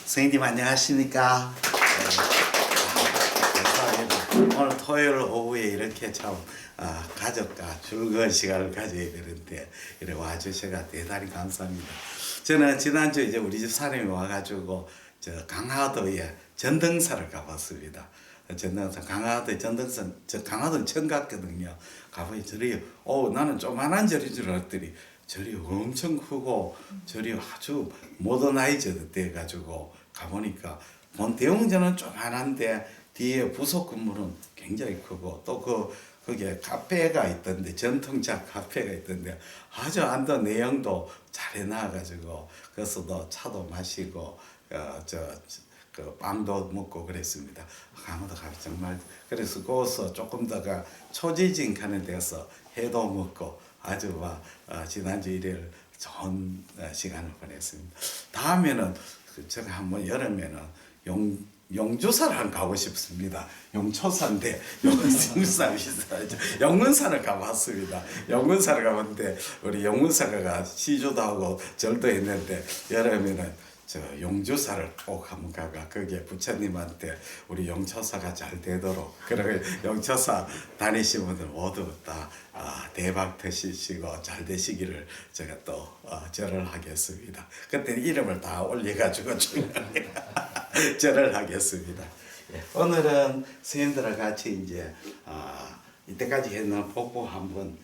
선생님 안녕하십니까? 감사합니다. 오늘 토요일 오후에 이렇게 참 가족과 즐거운 시간을 가져야 되는데 이렇게 와주셔서 대단히 감사합니다. 저는 지난주 이제 우리 집 사람이 와가지고 저 강화도에 전등산을 가봤습니다. 전등산 강화도 전등산 저 강화도는 처음 갔거든요. 가보니 절이 나는 조만한 절인 줄 알았더니 절이 엄청 크고 절이 아주 모더나이즈드 돼가지고 가보니까 본 대웅전은 조만한데 뒤에 부속 건물은 굉장히 크고 또 거기에 카페가 있던데 전통차 카페가 있던데 아주 안도 내용도 잘 해놔가지고 거기서도 차도 마시고 그 빵도 먹고 그랬습니다. 강화도 가 정말 그래서 거기서 조금 더가 초지진 가는 데서 회도 먹고 아주 지난주 일요일 좋은 시간을 보냈습니다. 다음에는 제가 한번 여름에는 용주사를 한번 가고 싶습니다. 용초사인데 영문산을 가봤습니다. 영문산을 가봤는데 우리 영문사가 시주도 하고 절도 했는데 여름에는 저 용주사를 꼭 한번 가가 거기에 부처님한테 우리 용초사가 잘 되도록 그리고 용초사 다니신 분들 모두 다 대박 되시고 잘 되시기를 제가 또 절을 하겠습니다. 그때 이름을 다 올려가지고 절을 하겠습니다. 오늘은 스님들과 같이 이제 이때까지 했는 복부 한번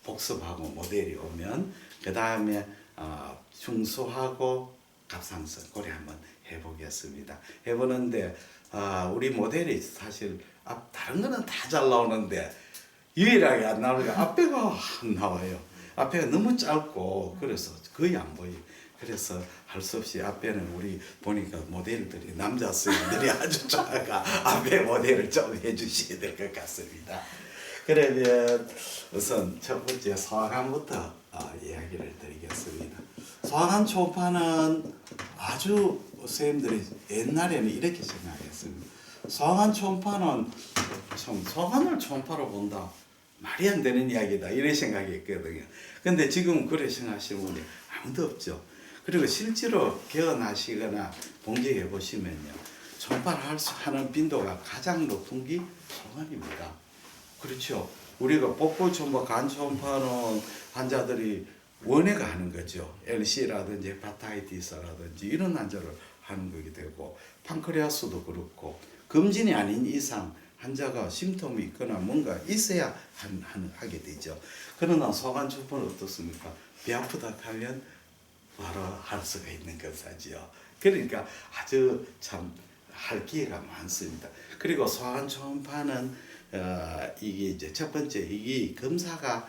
복습하고 모델이 오면 그 다음에 충수하고 갑상선 고래 한번 해보겠습니다. 해보는데 우리 모델이 사실 다른 거는 다 잘 나오는데 유일하게 안 나오는 게 앞배가 안 나와요. 앞배가 너무 짧고 그래서 거의 안 보여요. 그래서 할 수 없이 앞에는 우리 보니까 모델들이 남자 스님들이 아주 좋아가 앞에 모델을 좀 해주셔야 될 것 같습니다. 그러면 우선 첫 번째 소화관부터 이야기를 드리겠습니다. 소화관 초파는 아주 선생님들이 옛날에는 이렇게 생각했습니다. 소화관 초파는 참 소관을 초파로 본다 말이 안 되는 이야기다 이런 생각이 있거든요. 근데 지금 그래 생각하시는 분이 아무도 없죠. 그리고 실제로 개헌하시거나 공개해 보시면요, 초파를 하는 빈도가 가장 높은 게 소관입니다. 그렇죠. 우리가 복부 초파, 간 초파는 환자들이 원해가 하는 거죠. LC라든지 헤파타이티스라든지 이런 환자를 하는 거게 되고 판크레아스도 그렇고 검진이 아닌 이상 환자가 심통이 있거나 뭔가 있어야 하게 되죠. 그러나 소관 초파는 어떻습니까? 배 아프다 하면 바로 할 수가 있는 것이지요. 그러니까 아주 참 할 기회가 많습니다. 그리고 소관 초파는 이게 이제 첫 번째 이게 검사가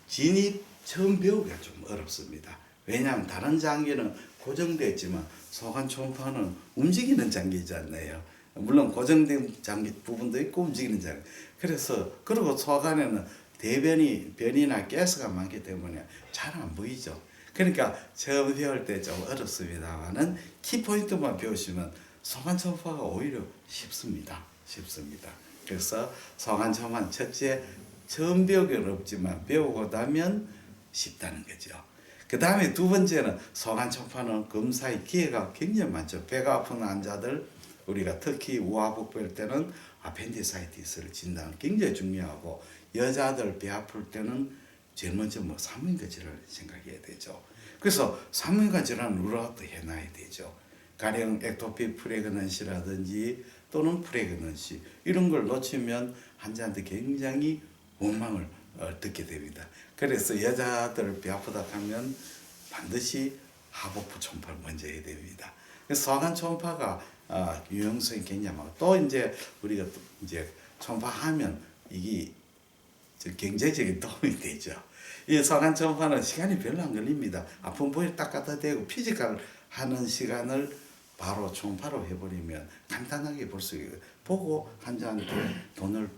진입 처음 배우기가 좀 어렵습니다. 왜냐하면 다른 장기는 고정되어 있지만 소관 초음파는 움직이는 장기잖아요. 물론 고정된 장기 부분도 있고 움직이는 장기. 그래서 그리고 소관에는 변이나 가스가 많기 때문에 잘 안 보이죠. 그러니까 처음 배울 때 좀 어렵습니다만은 키포인트만 배우시면 소관 초음파가 오히려 쉽습니다. 그래서 소관 초음파는 첫째 처음 배우기는 어렵지만 배우고 나면 쉽다는 거죠. 그 다음에 두 번째는 소관 초파는 검사의 기회가 굉장히 많죠. 배가 아픈 환자들 우리가 특히 우하복부일 때는 아펜디사이티스를 진단은 굉장히 중요하고 여자들 배 아플 때는 제일 먼저 산부인과 질환을 생각해야 되죠. 그래서 산부인과 질환은 룰아웃도 해놔야 되죠. 가령 액토피 프레그넌시라든지 또는 프레그넌시 이런 걸 놓치면 환자한테 굉장히 원망을 듣게 됩니다. 그래서 여자들 배 아프다 하면 반드시 하복부 초음파를 먼저 해야 됩니다. 그래서 소관 초음파가 유용성이 굉장히 많고 또 이제 우리가 이제 초음파하면 이게 경제적인 도움이 되죠. 이 소관 초음파는 시간이 별로 안 걸립니다. 아픈 부위를 딱 갖다 대고 피지컬 하는 시간을 바로 초음파로 해버리면 간단하게 볼 수 있고 보고 환자한테 돈을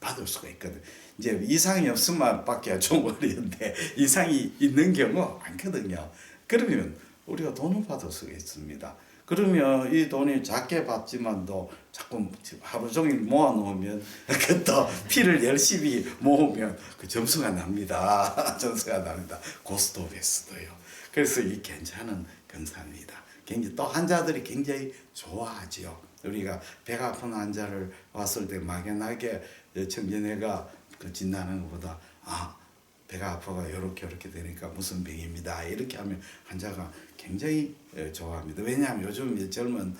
받을 수가 있거든. 이제 이상이 없으면 밖에 좀 어려운데 이상이 있는 경우 많거든요. 그러면 우리가 돈을 받을 수가 있습니다. 그러면 이 돈이 작게 받지만도 자꾸 하루 종일 모아놓으면 그또 피를 열심히 모으면 그 점수가 납니다. 점수가 납니다. 고스톱에서도요. 그래서 이 괜찮은 검사입니다. 굉장히 또 환자들이 굉장히 좋아하지요. 우리가 배가 아픈 환자를 왔을 때 막연하게 청진회가 그 진단하는 것보다 배가 아파가 이렇게 되니까 무슨 병입니다. 이렇게 하면 환자가 굉장히 좋아합니다. 왜냐하면 요즘 젊은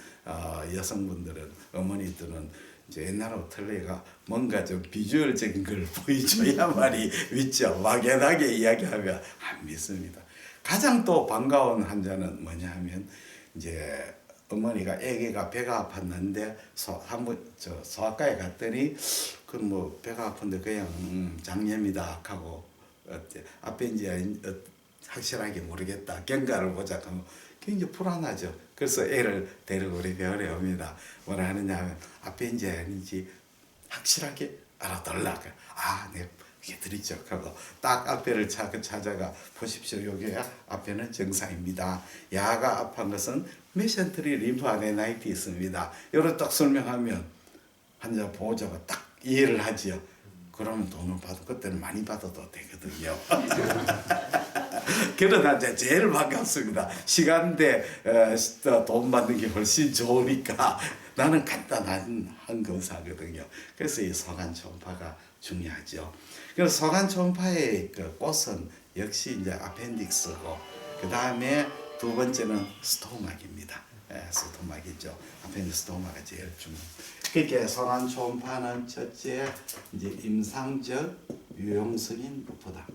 여성분들은 어머니들은 이제 옛날하고 틀리가 뭔가 좀 비주얼적인 걸 보여줘야만이 믿죠. 막연하게 이야기하면 안 믿습니다. 가장 또 반가운 환자는 뭐냐 하면 이제 어머니가 아기가 배가 아팠는데 한번 소아과에 갔더니 그 뭐 배가 아픈데 그냥 장염이다 하고 앞에 이제 확실하게 모르겠다 경과를 보자 하면 굉장히 불안하죠. 그래서 애를 데리고 우리 병원에 옵니다. 뭐라 하느냐 하면 앞에 이제 아닌지 확실하게 알아달라. 네 이게 드리죠 하고 딱 앞에를 찾아가 보십시오. 여기 앞에는 정상입니다. 야가 아픈 것은 메센테리 림프아데나이티스입니다. 이걸 딱 설명하면 환자 보호자가 딱 이해를 하지요. 그러면 돈을 받고 그때는 많이 받아도 되거든요. 그런 환자 제일 반갑습니다. 시간대 돈 받는 게 훨씬 좋으니까 나는 간단한 검사거든요. 그래서 이 소관 초음파가 중요하죠. 그래서 소관 초음파의 그 꽃은 역시 이제 아펜딕스고 그 다음에 두 번째는 스토막입니다. 스토막이죠. 아펜딕스 스토마가 제일 중요합니다. 그러니까 소관 초음파는 첫째 이제 임상적 유용성인 무포다.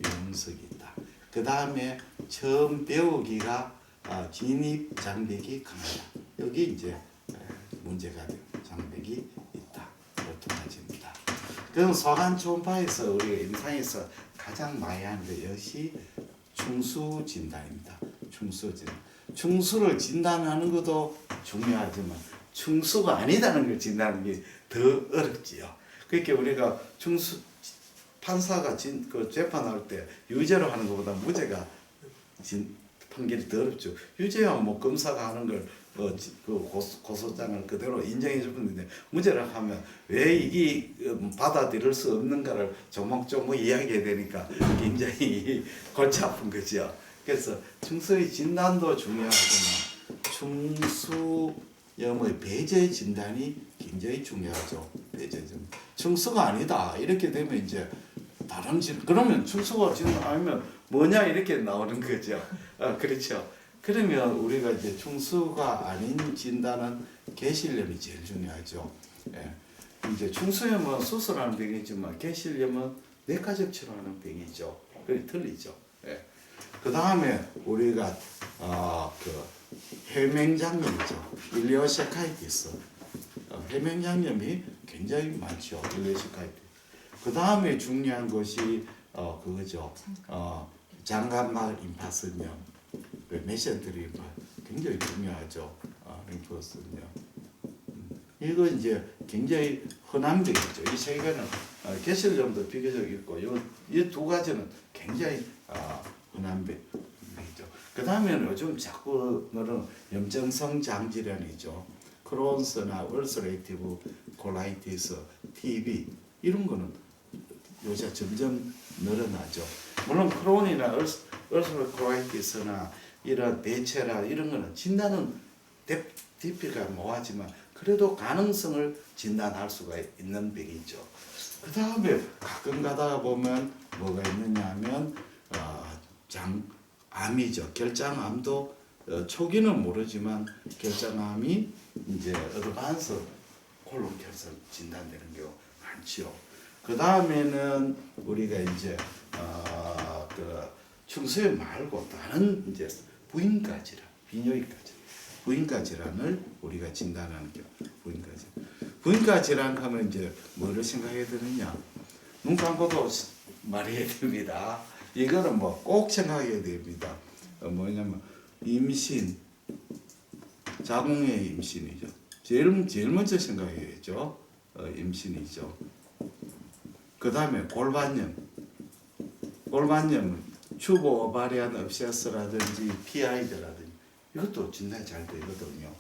유용성이 있다. 그 다음에 처음 배우기가 진입 장벽이 강하다. 여기 이제 문제가 돼요. 장벽이 있다. 두 가지입니다. 그럼 소관 초음파에서 우리가 임상에서 가장 많이 하는 게 역시 충수 진단입니다. 충수 진단. 충수를 진단하는 것도 중요하지만 충수가 아니다는 걸 진단하는 게 더 어렵지요. 그러니까 우리가 충수 판사가 그 재판할 때 유죄로 하는 것보다 무죄가 판결이 더 어렵죠. 유죄야 뭐 검사가 하는 걸 그 고소장을 그대로 인정해 주는데 무죄라 하면 왜 이게 받아들일 수 없는가를 조목조목 이야기해야 되니까 굉장히 골치 아픈 거죠. 그래서 충수의 진단도 중요하지만 충수염의 배제 진단이 굉장히 중요하죠. 배제 진단. 충수가 아니다 이렇게 되면 이제 다른 그러면 충수가 진단 아니면 뭐냐 이렇게 나오는 거죠. 그렇죠. 그러면 우리가 이제 충수가 아닌 진단은 개실염이 제일 중요하죠. 이제 충수염은 수술하는 병이지만 개실염은 내과적 치료하는 병이죠. 그게 틀리죠. 그 다음에 우리가 그 해맹장염이죠. 일리오시카이티스. 해맹장염이 굉장히 많죠. 일리오시카이티스. 그 다음에 중요한 것이 그거죠. 장갑막 림파선염. 메센테리 림파 굉장히 중요하죠. 림파선염. 이거 이제 굉장히 흔한 병이죠. 이 세 개는 개실염도 비교적 있고 이 두 가지는 굉장히 흔한 병이죠. 그 다음에는 요즘 자꾸 너는 염증성 장질환이죠. 크론스나 울서레이티브 콜라이티스, TB 이런 거는 요새 점점 늘어나죠. 물론 크론이나 울서레이티브 콜라이티스나 이런 대체라 이런 거는 진단은 DP가 뭐하지만 그래도 가능성을 진단할 수가 있는 병이죠. 그 다음에 가끔 가다가 보면 뭐가 있느냐 하면 암이죠. 결장암도 초기는 모르지만 결장암이 이제 어드밴스 콜론 캔서 진단되는 경우 많죠. 그 다음에는 우리가 이제 그 충수염 말고 다른 이제 부인과 질환, 비뇨기과 질환, 부인과 질환을 우리가 진단하는 경우 부인과 질환. 부인과 질환 하면 이제 뭐를 생각해야 되느냐? 눈 감고도 말해야 됩니다. 이거는 뭐 꼭 생각해야 됩니다. 뭐냐면 임신, 자궁의 임신이죠. 제일 먼저 생각해야죠. 임신이죠. 그 다음에 골반염, 튜브 오바리안 읍시아스라든지 PI드라든지 이것도 진단이 잘 되거든요.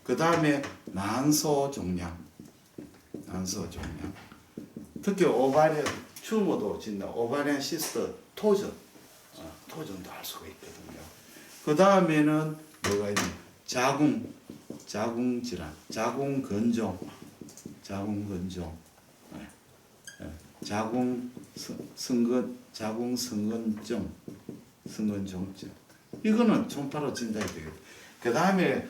그 다음에 난소 종양, 특히 오바리안 튜머도 진단, 오바리안 시스트 토전도 할 수가 있거든요. 그 다음에는 뭐가 있냐? 자궁 질환, 자궁 건종, 예, 예. 자궁 성근종증. 이거는 초음파로 진단이 되겠다. 그 다음에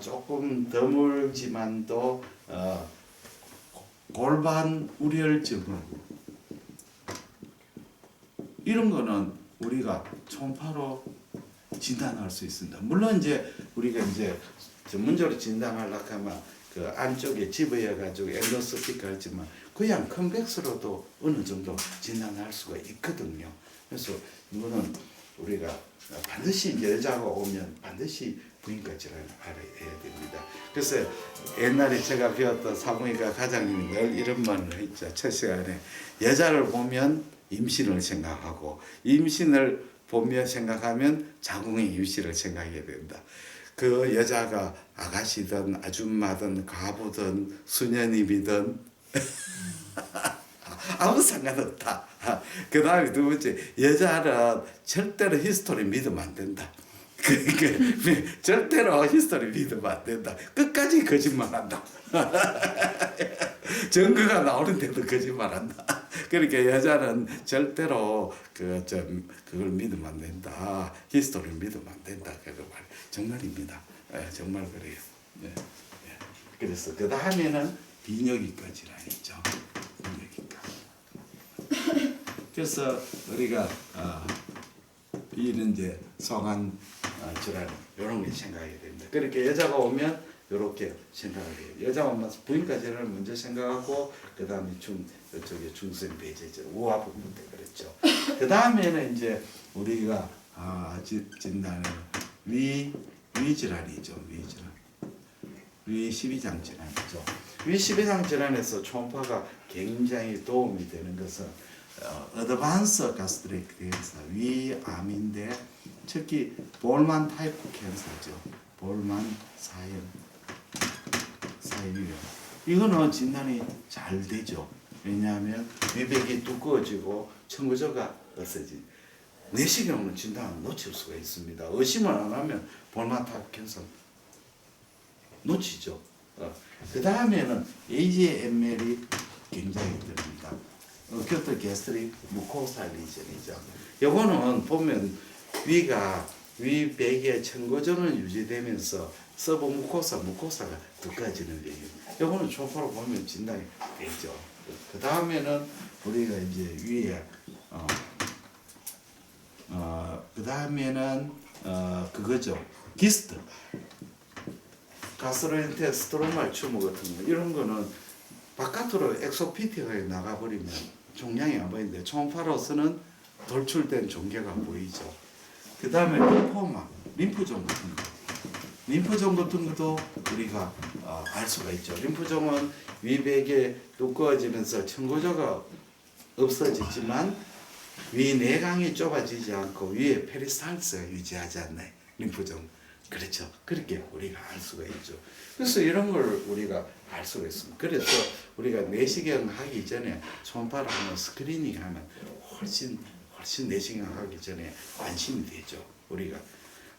조금 드물지만도 골반 우려증, 이런 거는 우리가 초음파로 진단할 수 있습니다. 물론 이제 우리가 이제 전문적으로 진단하려고 하면 그 안쪽에 집어여 가지고 엔도스코피 하지만 그냥 컨벡스로도 어느 정도 진단할 수가 있거든요. 그래서 이거는 우리가 반드시 이제 여자가 오면 반드시 부인과 질환을 알아야 됩니다. 그래서 옛날에 제가 배웠던 산부인과 과장님이 늘 이런 말을 했죠. 첫 시간에 여자를 보면 임신을 생각하고 임신을 보며 생각하면 자궁의 임신을 생각해야 된다. 그 여자가 아가씨든 아줌마든 과부든 수녀님이든 아무 상관없다. 그 다음에 두 번째, 여자는 절대로 히스토리 믿으면 안 된다. 절대로 히스토리 믿으면 안 된다. 끝까지 거짓말한다. 증거가 나오는데도 거짓말한다. 그러니까 여자는 절대로 그걸 믿으면 안 된다. 히스토리를 믿으면 안 된다. 그거 말 정말입니다. 예, 정말 그래요. 예, 예. 그래서 그 다음에는 비뇨기과 질환이죠. 비뇨기과. 그래서 우리가 이런 이제 성한 질환 이런 게 생각해야 됩니다. 그렇게 여자가 오면 이렇게 생각을 해요. 여자가 오면 부인과 질환을 먼저 생각하고 그 다음에 이쪽에 중성 배제질 우하 부분 때 그랬죠. 그 다음에는 이제 우리가 진단은 위 질환이죠. 위 십이장 질환이죠. 위 십이장 질환에서 초음파가 굉장히 도움이 되는 것은 어드밴스 가스트릭 캔서, 위암인데 특히 볼만 타입 캔서죠. 볼만 사형이요. 이거는 진단이 잘 되죠. 왜냐하면 위백이 두꺼워지고 청구조가 없어지. 내시경으로 진단을 놓칠 수가 있습니다. 의심을 안 하면 볼만 타입 캔서 놓치죠. 그 다음에는 AGML이 굉장히 됩니다. 어큐트 게스트릭 무코사 리전이죠. 요거는 보면 위백의 청고전은 유지되면서 서브 무코사가 두꺼워지는 얘기입니다. 요거는 초음파로 보면 진단이 되죠. 그 다음에는 우리가 이제 위에 그 다음에는 그거죠. 기스트, 가스트로인테스트로말 튜머 같은 거 이런 거는 바깥으로 엑소피티가 나가버리면 종양이 안 보이는데 초음파로서는 돌출된 종괴가 보이죠. 그 다음에 림프종 같은 거. 림프종 같은 것도 우리가 알 수가 있죠. 림프종은 위백에 두꺼워지면서 청고조가 없어지지만 위 내강이 좁아지지 않고 위에 페리스탈스가 유지하지 않나요? 림프종. 그렇죠. 그렇게 우리가 알 수가 있죠. 그래서 이런 걸 우리가 알 수가 있습니다. 그래서 우리가 내시경 하기 전에 초음파를 하면 스크리닝 하면 훨씬 내시경 하기 전에 안심이 되죠. 우리가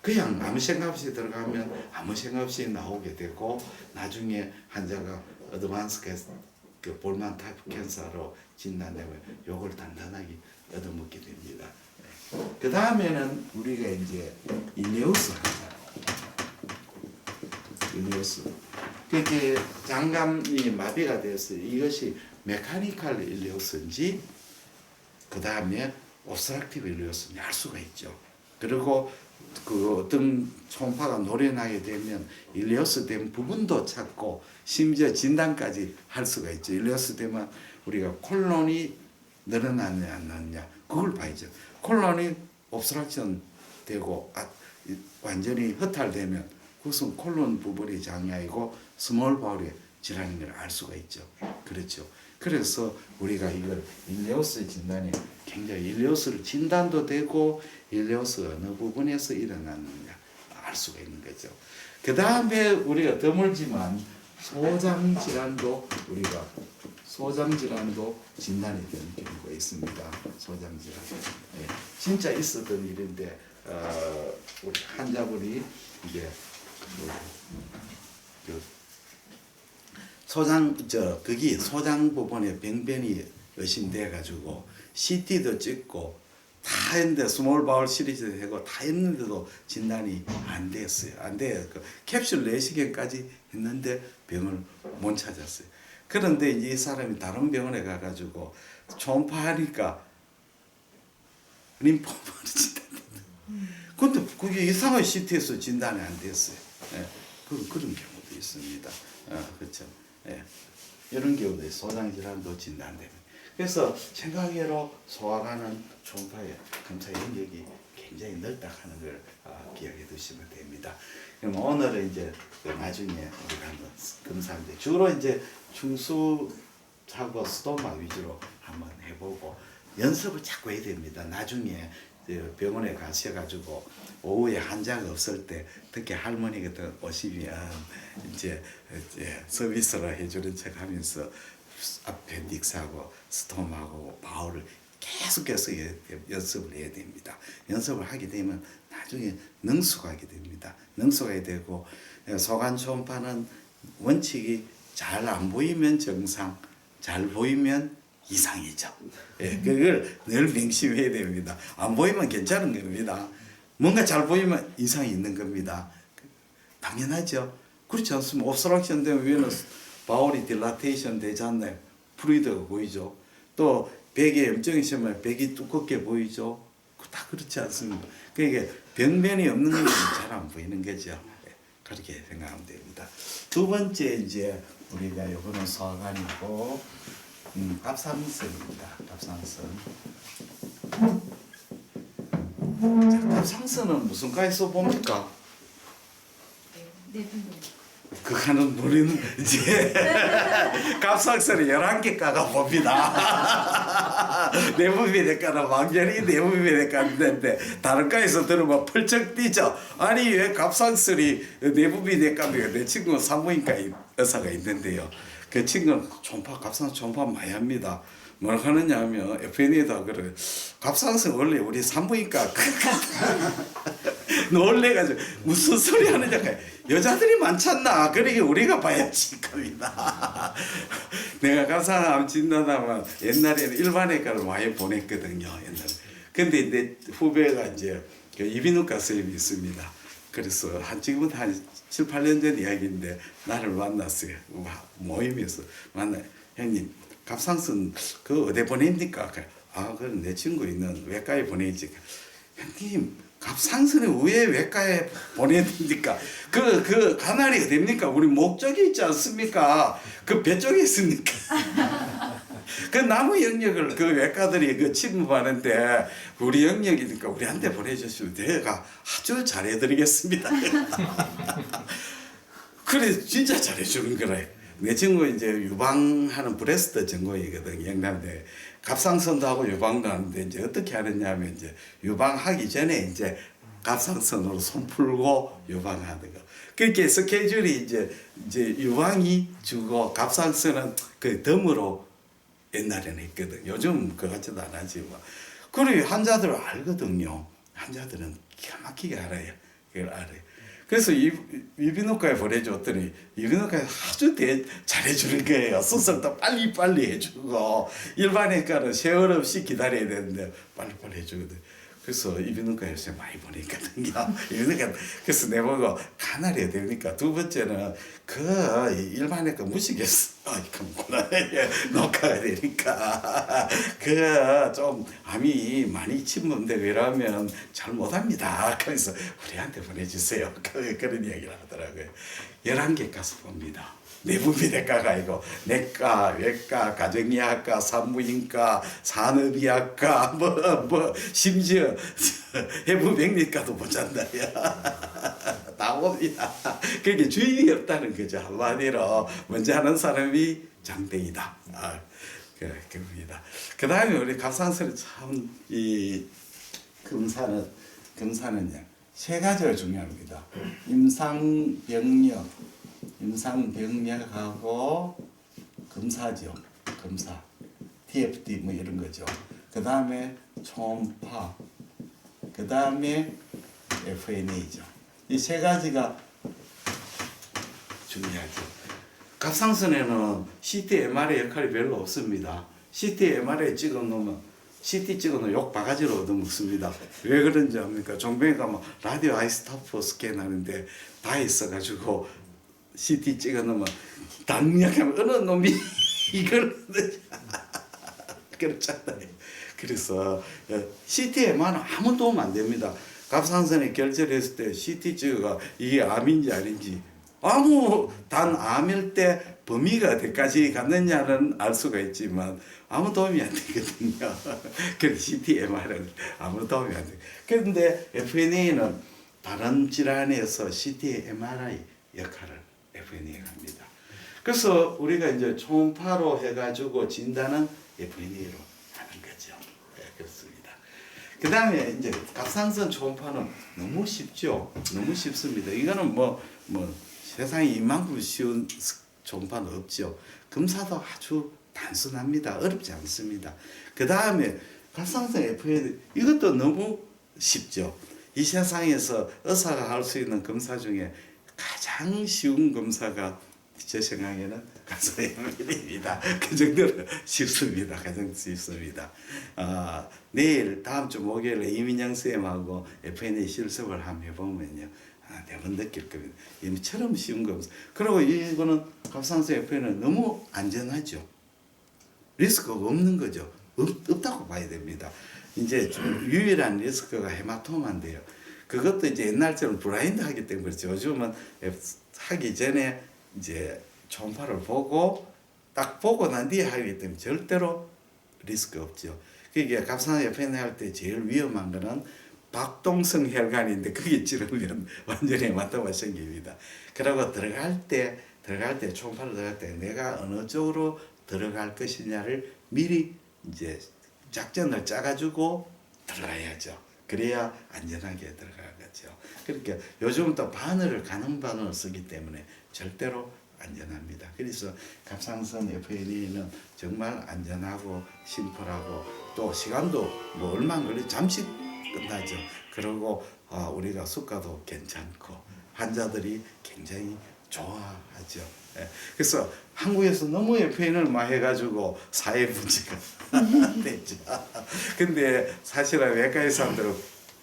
그냥 아무 생각 없이 들어가면 아무 생각 없이 나오게 되고 나중에 환자가 어드밴스 그 볼만 타입 캔서로 진단되면 요걸 단단하게 얻어먹게 됩니다. 그 다음에는 우리가 이제 일레우스 환자. 일레우스. 그게 장감이 마비가 됐어요. 이것이 메카니컬 일레우스인지 그 다음에 오브스트럭티브 일레우스인지 알 수가 있죠. 그리고 그 어떤 초음파가 노련하게 되면 일레우스 된 부분도 찾고 심지어 진단까지 할 수가 있죠. 일레우스 되면 우리가 콜론이 늘어나느냐 안 늘어나느냐 그걸 봐야죠. 콜론이 옵스트럭션 되고 완전히 허탈되면 그것은 콜론 부분의 장애이고 스몰 바울의 질환인 걸 알 수가 있죠. 그렇죠. 그래서 우리가 이걸 일레우스 진단이 굉장히 일레우스를 진단도 되고 일레우스 어느 부분에서 일어나느냐 알 수가 있는 거죠. 그 다음에 우리가 드물지만 소장 질환도 진단이 되는 경우가 있습니다. 소장 질환. 예, 진짜 있었던 일인데 우리 환자분이 이제 그 소장 거기 소장 부분에 병변이 의심돼 가지고 CT도 찍고 다 했는데 스몰 바울 시리즈도 하고 다 했는데도 진단이 안 됐어요. 안 돼요. 그 캡슐 내시경까지 했는데 병을 못 찾았어요. 그런데 이제 이 사람이 다른 병원에 가가지고 초음파하니까 림포마를 진단했다. 근데 그게 이상한 CT에서 진단이 안 됐어요. 예, 그런 경우도 있습니다. 그렇죠. 예, 이런 경우도 소장 질환도 진단됩니다. 그래서 생각외로 소화관은 초음파의 검사 영역이 굉장히 넓다 하는 걸 기억해 두시면 됩니다. 그럼 오늘은 이제 나중에 우리가 한번 검사인데 주로 이제 충수하고 스토마 위주로 한번 해보고 연습을 자꾸 해야 됩니다. 나중에 병원에 가셔가지고 오후에 환자가 없을 때 특히 할머니 같은 오시면 이제 서비스를 해주는 척하면서 아펜딕스하고 스톰하고 바울을 계속해서 연습을 해야 됩니다. 연습을 하게 되면 나중에 능숙하게 됩니다. 능숙하게 되고 소관 초음파는 원칙이 잘 안 보이면 정상, 잘 보이면 이상이죠. 예, 그걸 늘 명심해야 됩니다. 안 보이면 괜찮은 겁니다. 뭔가 잘 보이면 이상이 있는 겁니다. 당연하죠. 그렇지 않습니까? 옵스트럭션 되면 위에는 바울이 딜라테이션 되지 않나요? 플루이드가 보이죠. 또 백에 염증이 심하면 백이 두껍게 보이죠. 다 그렇지 않습니까? 그러니까 병변이 없는 건 잘 안 보이는 거죠. 그렇게 생각하면 됩니다. 두 번째 이제 우리가 요거는 소화관이고 갑상선입니다. 갑상선. 자, 갑상선은 무슨 과에서 봅니까? 그거는 우리는 이제 갑상선을 11개 과가 봅니다. 내부비내과는 완전히 내부비내과인데 다른 과에서 들으면 펄쩍 뛰죠. 아니 왜 갑상선이 내부비내과입니까? 내 친구는 산부인과 의사가 있는데요. 그 친구는 갑상선 초음파 많이 합니다. 뭐라 하느냐 하면 FNA도 그래요. 갑상선 원래 우리 산부인과 놀래가지고 무슨 소리 하느냐 여자들이 많잖나. 그러게 우리가 봐야지 겁니다. 내가 갑상선 진단하면 옛날에는 일반외과를 많이 보냈거든요. 옛날에. 근데 내 후배가 이제 그 이비인후과 선생님이 있습니다. 그래서 지금은 한 7, 8년 전 이야기인데 나를 만났어요. 모임에서 만나. 형님 갑상선 그 어디 보냅니까? 그건 내 친구 있는 외과에 보내지. 형님 갑상선을 왜 외과에 보내야 됩니까? 그 가날이 어딥니까? 우리 목 쪽에 있지 않습니까? 그 배 쪽에 있습니까? 그 나무 영역을 그 외과들이 그 침범하는데 우리 영역이니까 우리한테 보내주시면 내가 아주 잘해드리겠습니다. 그래 진짜 잘해주는 거래. 내 친구 이제 유방하는 브레스트 전공이거든. 영남대 갑상선도 하고 유방도 하는데 이제 어떻게 하느냐면 이제 유방하기 전에 이제 갑상선으로 손 풀고 유방하는 거. 그렇게 스케줄이 이제 유방이 주고 갑상선은 그 덤으로 옛날에는 했거든. 요즘 그거 같지도 안 하지 뭐. 그래 환자들은 알거든요. 환자들은 기가 막히게 알아요. 그걸 알아요. 그래서 이비인후과에 보내줬더니 이비인후과에 아주 잘해주는 거예요. 수술도 빨리빨리 해주고 일반외과는 세월 없이 기다려야 되는데 빨리빨리 해주거든. 그래서 이비인후과에 요새 많이 보내거든요. 이비인후과 그래서 내보고 가날해야 되니까 두 번째는 그 일반외과 무시겠어. 녹화가 되니까 그 좀 암이 많이 침범되고 이러면 잘 못합니다. 그래서 우리한테 보내주세요. 그런 이야기를 하더라고요. 11개 가서 봅니다. 내부비내과가 아니고 내과, 외과, 가정의학과, 산부인과, 산업의학과, 심지어 해부백리과도 보잔다요. 다 봅니다. 그게 주의가 없다는 거죠. 한마디로 먼저 하는 사람이 장땡이다. 그겁니다. 그 다음에 우리 갑상선이 참 이 검사는요 세 가지가 중요합니다. 임상병력하고 검사죠. 검사, TFT 뭐 이런 거죠. 그 다음에 초음파, 그 다음에 FNA죠. 이 세 가지가 중요하죠. 갑상선에는 CT, MRI 역할이 별로 없습니다. CT, MRI 찍어놓으면 CT 찍어놓으면 욕 바가지로 얻어먹습니다. 왜 그런지 압니까? 종병에 가면 라디오 아이스타프 스캔하는데 다 있어가지고 CT 찍어놓으면 당뇨하면 어느 놈이 이걸 그렇잖아요. 그래서 CT, MRI는 아무 도움 안 됩니다. 갑상선에 결절했을 때 CT 찍어가 이게 암인지 아닌지 아무 단 암일 때 범위가 어디까지 갔느냐는 알 수가 있지만 아무 도움이 안 되거든요. 그래서 CT, MRI는 아무 도움이 안 돼요. 그런데 FNA는 다른 질환에서 CT, MRI 역할을 FNA가 합니다. 그래서 우리가 이제 초음파로 해가지고 진단은 FNA로 하는 거죠. 네, 그렇습니다. 그 다음에 이제 갑상선 초음파는 너무 쉽죠. 너무 쉽습니다. 이거는 뭐 세상에 이만큼 쉬운 초음파는 없죠. 검사도 아주 단순합니다. 어렵지 않습니다. 그 다음에 갑상선 FNA 이것도 너무 쉽죠. 이 세상에서 의사가 할 수 있는 검사 중에 가장 쉬운 검사가 제 생각에는 갑상선 FNA입니다. 그 정도로 쉽습니다. 가장 쉽습니다. 내일 다음 주 목요일에 이민영 쌤하고 FNA 실습을 한번 해보면요. 대부분 느낄 겁니다. 이처럼 쉬운 검사. 그리고 이거는 갑상선 FNA는 너무 안전하죠. 리스크가 없는 거죠. 없다고 봐야 됩니다. 이제 좀 유일한 리스크가 헤마토마인데요. 그것도 이제 옛날처럼 블라인드 하기 때문에 그렇죠. 요즘은 하기 전에 이제 초음파를 보고 딱 보고 난 뒤에 하기 때문에 절대로 리스크 없죠. 그게 갑상선 FNA 할 때 제일 위험한 거는 박동성 혈관인데 그게 찌르면 완전히 헤마토마 생깁니다. 그리고 들어갈 때 초음파를 들어갈 때 내가 어느 쪽으로 들어갈 것이냐를 미리 이제 작전을 짜가지고 들어가야죠. 그래야 안전하게 들어가겠죠. 그러니까 요즘 또 바늘을 가는 바늘을 쓰기 때문에 절대로 안전합니다. 그래서 갑상선 FNA는 정말 안전하고 심플하고 또 시간도 뭐 얼마 안 걸리 잠시 끝나죠. 그리고 우리가 수가도 괜찮고 환자들이 굉장히 좋아하죠. 그래서 한국에서 너무 FNA를 많이 해가지고 사회 문제가 됐죠. 근데 사실은 외과의 사람들은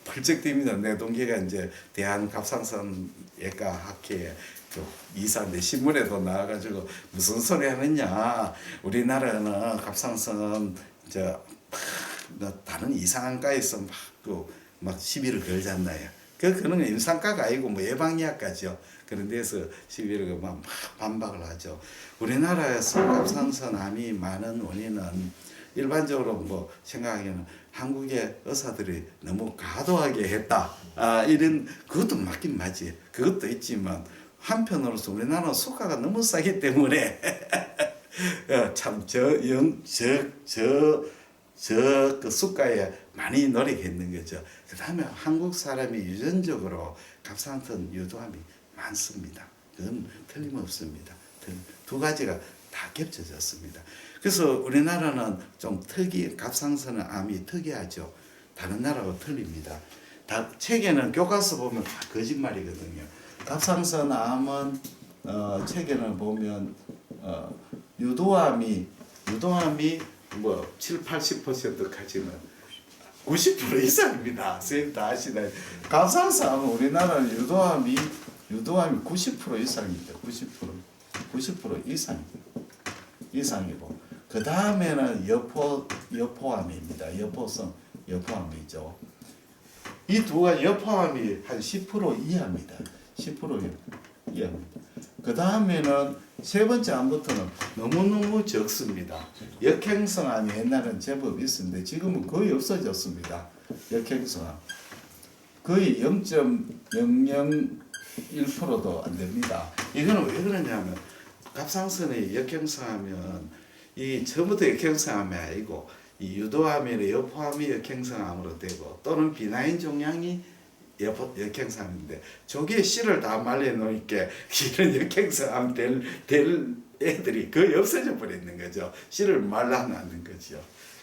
펄쩍 뜁니다. 내 동기가 이제 대한갑상선외과 학회 그 이사인데 신문에도 나와가지고 무슨 소리 하느냐. 우리나라는 갑상선 다른 이상한과에서 막 시비를 걸잖아요. 그거는 임상과가 아니고 뭐 예방의학과죠. 그런 데서 시비를 막 반박을 하죠. 우리나라에서 갑상선 암이 많은 원인은 일반적으로 뭐 생각하기에는 한국의 의사들이 너무 과도하게 했다. 이런 그것도 맞긴 맞지. 그것도 있지만 한편으로서 우리나라는 수가가 너무 싸기 때문에 참 그 수가에 많이 노력했는 거죠. 그 다음에 한국 사람이 유전적으로 갑상선 유도암이 많습니다. 그건 틀림없습니다. 두 가지가 다 겹쳐졌습니다. 그래서 우리나라는 좀 갑상선 암이 특이하죠. 다른 나라하고 틀립니다. 책에는 교과서 보면 다 거짓말이거든요. 갑상선 암은 책에는 보면 유도암이 뭐 7, 80%까지는 90% 이상입니다. 선생님 다 아시나요? 갑상선 암은 우리나라는 유도암이 90% 이상입니다. 90% 이상이고 그 다음에는 여포암입니다. 여포암이죠. 이 두가 여포암이 한 10% 이하입니다. 10% 이하입니다. 그 다음에는 세 번째 암부터는 너무너무 적습니다. 역행성 암이 옛날에는 제법 있었는데 지금은 거의 없어졌습니다. 역행성 암. 거의 0.001%도 안 됩니다. 이거는 왜 그러냐면 갑상선의 역행성 암은 이 처음부터 역행성 암이 아니고 이 유도암이나 여포암이 역행성 암으로 되고 또는 비나인 종양이 역행성암인데 저기에 씨를 다 말려놓으니까 이런 역행성암 될 애들이 거의 없어져 버리는 거죠. 씨를 말라놨는 거죠.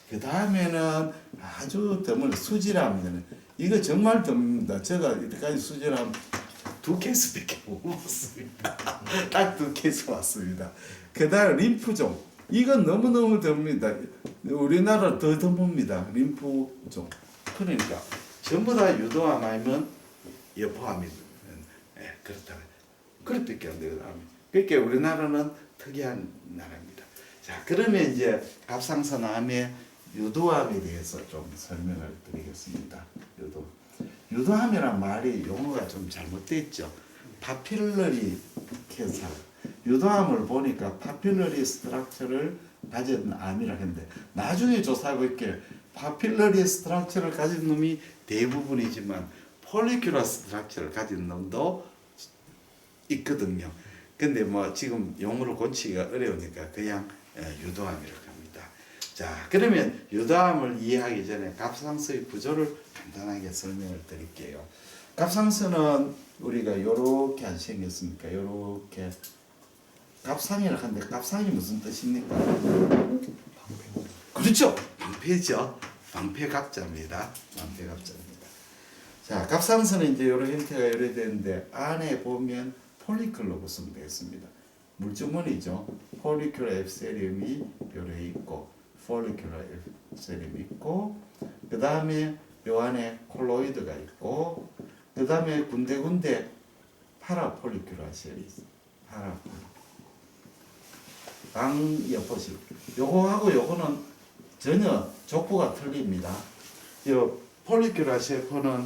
그 다음에는 아주 드문 수질암 이거 정말 드뭅니다. 제가 이때까지 수지를 한 2케이스밖에 못 먹었습니다. 딱 2케이스 왔습니다. 그다음 림프종. 이건 너무너무 드뭅니다. 우리나라 더 드뭅니다. 림프종. 그러니까 전부 다 유도암 아니면 여포암이 그렇다. 그렇밖에 안 되거든요. 그러니까 우리나라는 특이한 나라입니다. 자, 그러면 이제 갑상선암의 유도암에 대해서 좀 설명을 드리겠습니다. 유도암이란 말이 용어가 좀 잘못되어 있죠. 파필러리 캔서. 유도암을 보니까 파필러리 스트럭처를 가진 암이라 했는데 나중에 조사하고 있게 파필러리 스트럭처를 가진 놈이 대부분이지만 폴리큘러 스트럭처를 가진 놈도 있거든요. 근데 뭐 지금 용어를 고치기가 어려우니까 그냥 유도암이라고 합니다. 자, 그러면 유도암을 이해하기 전에 갑상선의 구조를 간단하게 설명을 드릴게요. 갑상선은 우리가 요렇게 안 생겼습니까? 요렇게 갑상이라고 하는데 갑상이 무슨 뜻입니까? 그렇죠. 방패죠. 방패갑자입니다. 방패갑자입니다. 자, 갑상선은 이제 이런 형태가 이래 되는데 안에 보면 폴리클로 구성되어 있습니다. 물주머니죠. 폴리큘러 앱세리움이 요래 있고 폴리큘러 앱세리움이 있고 그 다음에 요 안에 콜로이드가 있고 그 다음에 군데군데 파라폴리큘러 셀이 있어요. 파라폴리큘러 방여포실. 요거하고 요거는 전혀 족보가 틀립니다. 요 폴리큘러 셀포는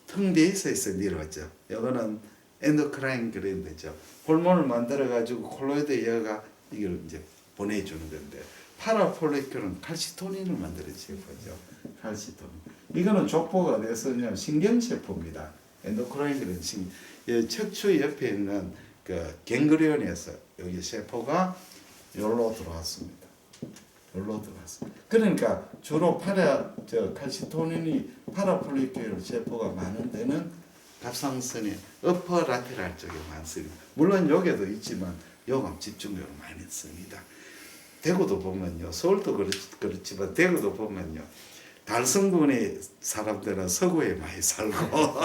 텅 비어 있어요. 내려왔죠. 요거는 엔도크라인 그랜드죠. 호르몬을 만들어 가지고 콜로이드 여가 이걸 이제 보내주는 건데 파라폴리큘은 칼시토닌을 만드는 세포죠. 칼시토닌. 이거는 족보가 돼서요 신경세포입니다. 엔도크라인 그랜드 척추 옆에 있는 그 갱그리온에서 여기 세포가 여기로 들어왔습니다. 여기로 들어왔습니다. 그러니까 주로 칼시토닌이 파라폴리큘 세포가 많은 데는 갑상선의 어퍼라테랄 쪽에 많습니다. 물론 여기도 있지만 요감 집중적으로 많이 씁니다. 대구도 보면요, 서울도 그렇지만 대구도 보면요, 달성군의 사람들은 서구에 많이 살고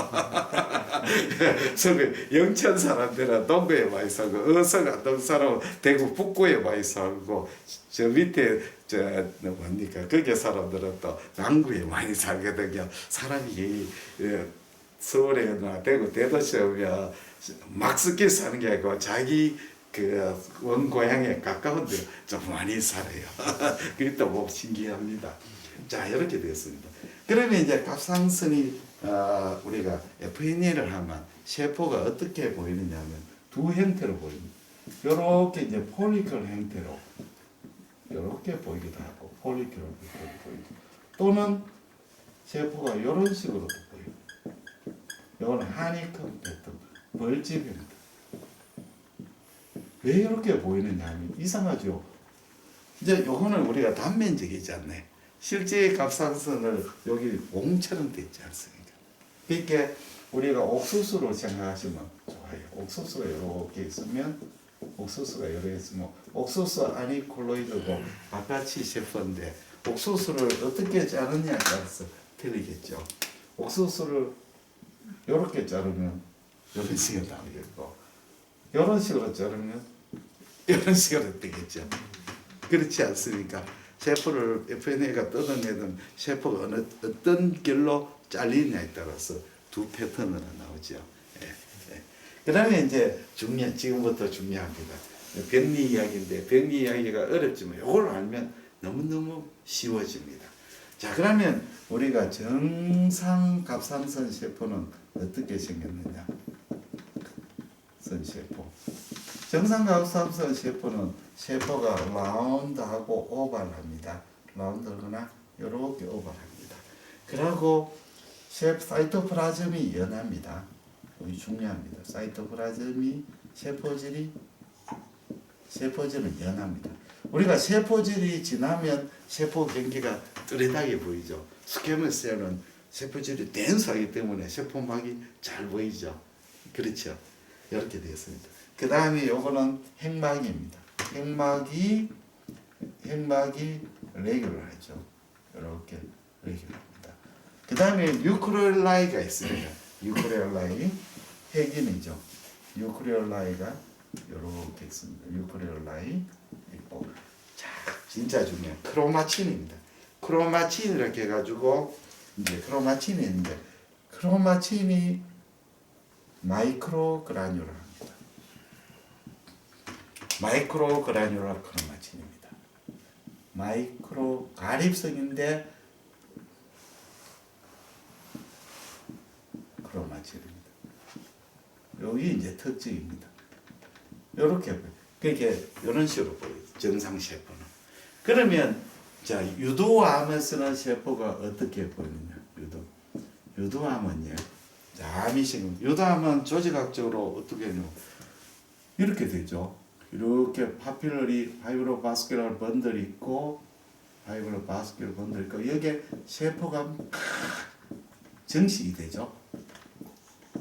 서구 영천 사람들은 동구에 많이 살고 어서가 동 사람은 대구 북구에 많이 살고 저 밑에 뭡니까 거기 사람들은 또 남구에 많이 살거든요. 사람이 서울에나 대구 대도시에 오면 막 섞여 사는 게 아니고 자기 그 원고향에 가까운데 좀 많이 살아요. 그게 또 뭐 신기합니다. 자, 이렇게 되었습니다. 그러면 이제 갑상선이 우리가 FNA를 하면 세포가 어떻게 보이느냐면 두 형태로 보입니다. 이렇게 이제 폴리큘 형태로 이렇게 보이기도 하고 폴리큘 형태로 보이고 또는 세포가 이런 식으로도 보이고 이건 하니컴 패턴 벌집입니다. 왜 이렇게 보이느냐 하면 이상하죠. 이제 요거는 우리가 단면적이지 않네. 실제 갑상선을 여기 몽처럼 돼 있지 않습니까? 그러니까 우리가 옥수수로 생각하시면 좋아요. 옥수수가 이렇게 있으면 옥수수가 이렇게 있으면 옥수수 안이 콜로이드고 바깥이 세포인데 옥수수를 어떻게 자르냐에 따라서 틀리겠죠. 옥수수를 이렇게 자르면 이런 식으로 나오겠고 이런 식으로 자르면 이런 식으로 되겠죠. 그렇지 않습니까? 세포를 FNA가 뜯어내든 세포가 어떤 길로 잘리냐에 따라서 두 패턴으로 나오죠. 그 다음에 이제 지금부터 중요합니다. 병리 이야기인데 병리 이야기가 어렵지만 이걸 알면 너무너무 쉬워집니다. 자, 그러면 우리가 정상 갑상선 세포는 어떻게 생겼느냐? 선세포. 정상 갑상선 세포는 세포가 라운드하고 오발합니다. 라운드거나 이렇게 오발합니다. 그리고 사이토플라즘이 연합니다. 이게 중요합니다. 사이토플라즘이 세포질은 연합니다. 우리가 세포질이 지나면 세포 경계가 뚜렷하게 보이죠. 스퀘머스 셀은 세포질이 댄스하기 때문에 세포막이 잘 보이죠. 그렇죠. 이렇게 되었습니다. 그 다음에 요거는 핵막입니다. 핵막이 레귤러하죠. 이렇게 레귤러합니다. 그 다음에 뉴크레올라이가 있습니다. 뉴크레올라이 핵인이죠. 뉴크레올라이가 이렇게 있습니다. 뉴크레올라이 있고, 자 진짜 중요한 크로마친입니다. 크로마친 이렇게 해가지고 이제 크로마친이 있는데 크로마친이 마이크로 그라뉴라입니다. 마이크로 그라뉴라 크로마친입니다. 마이크로 가립성인데 크로마친입니다. 여기 이제 특징입니다. 이렇게 그렇게 이런 식으로 보여요. 정상 세포는. 그러면 자 유도암을 쓰는 세포가 어떻게 보이느냐? 유도암은요. 자 암이식 유도암은 조직학적으로 어떻게 하냐면 이렇게 되죠. 이렇게 파필러리 파이브로바스큘러 번들이 있고 파이브로바스큘러 번들이 있고 여기에 세포가 정식이 되죠.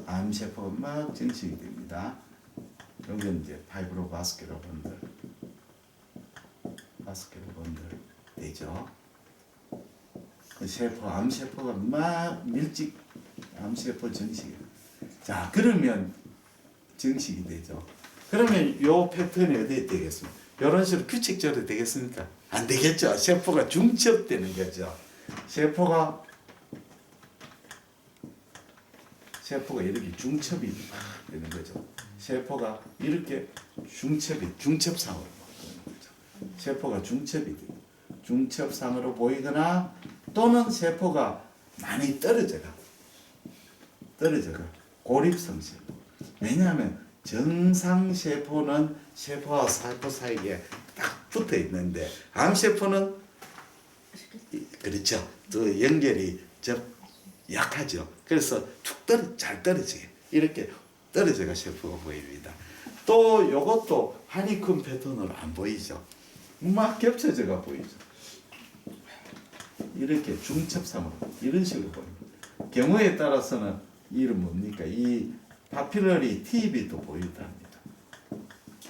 암세포가 막 정식이 됩니다. 여기 이제 파이브로바스큘러 번들, 바스큘러 번들 되죠. 그 세포, 암세포가 막 밀집, 암세포 정식. 자, 그러면 정식이 되죠. 그러면 요 패턴이 어디에 되겠습니까? 이런 식으로 규칙적으로 되겠습니까? 안 되겠죠. 세포가 중첩되는 거죠. 세포가 이렇게 중첩이 되는 거죠. 세포가 이렇게 중첩상으로 보이는 거죠. 세포가 중첩이 되고 중첩상으로 보이거나 또는 세포가 많이 떨어져가 고립성 세포. 왜냐하면 정상 세포는 세포와 세포 사이에 딱 붙어 있는데 암 세포는 그렇죠. 또 연결이 약하죠. 그래서 잘 떨어지게 이렇게 떨어져가 세포가 보입니다. 또 요것도 하니콤 패턴으로 안 보이죠. 막 겹쳐져가 보이죠. 이렇게 중첩상으로 이런 식으로 보입니다. 경우에 따라서는 이름 뭡니까? 이 파필러리 TV도 보이기도 합니다.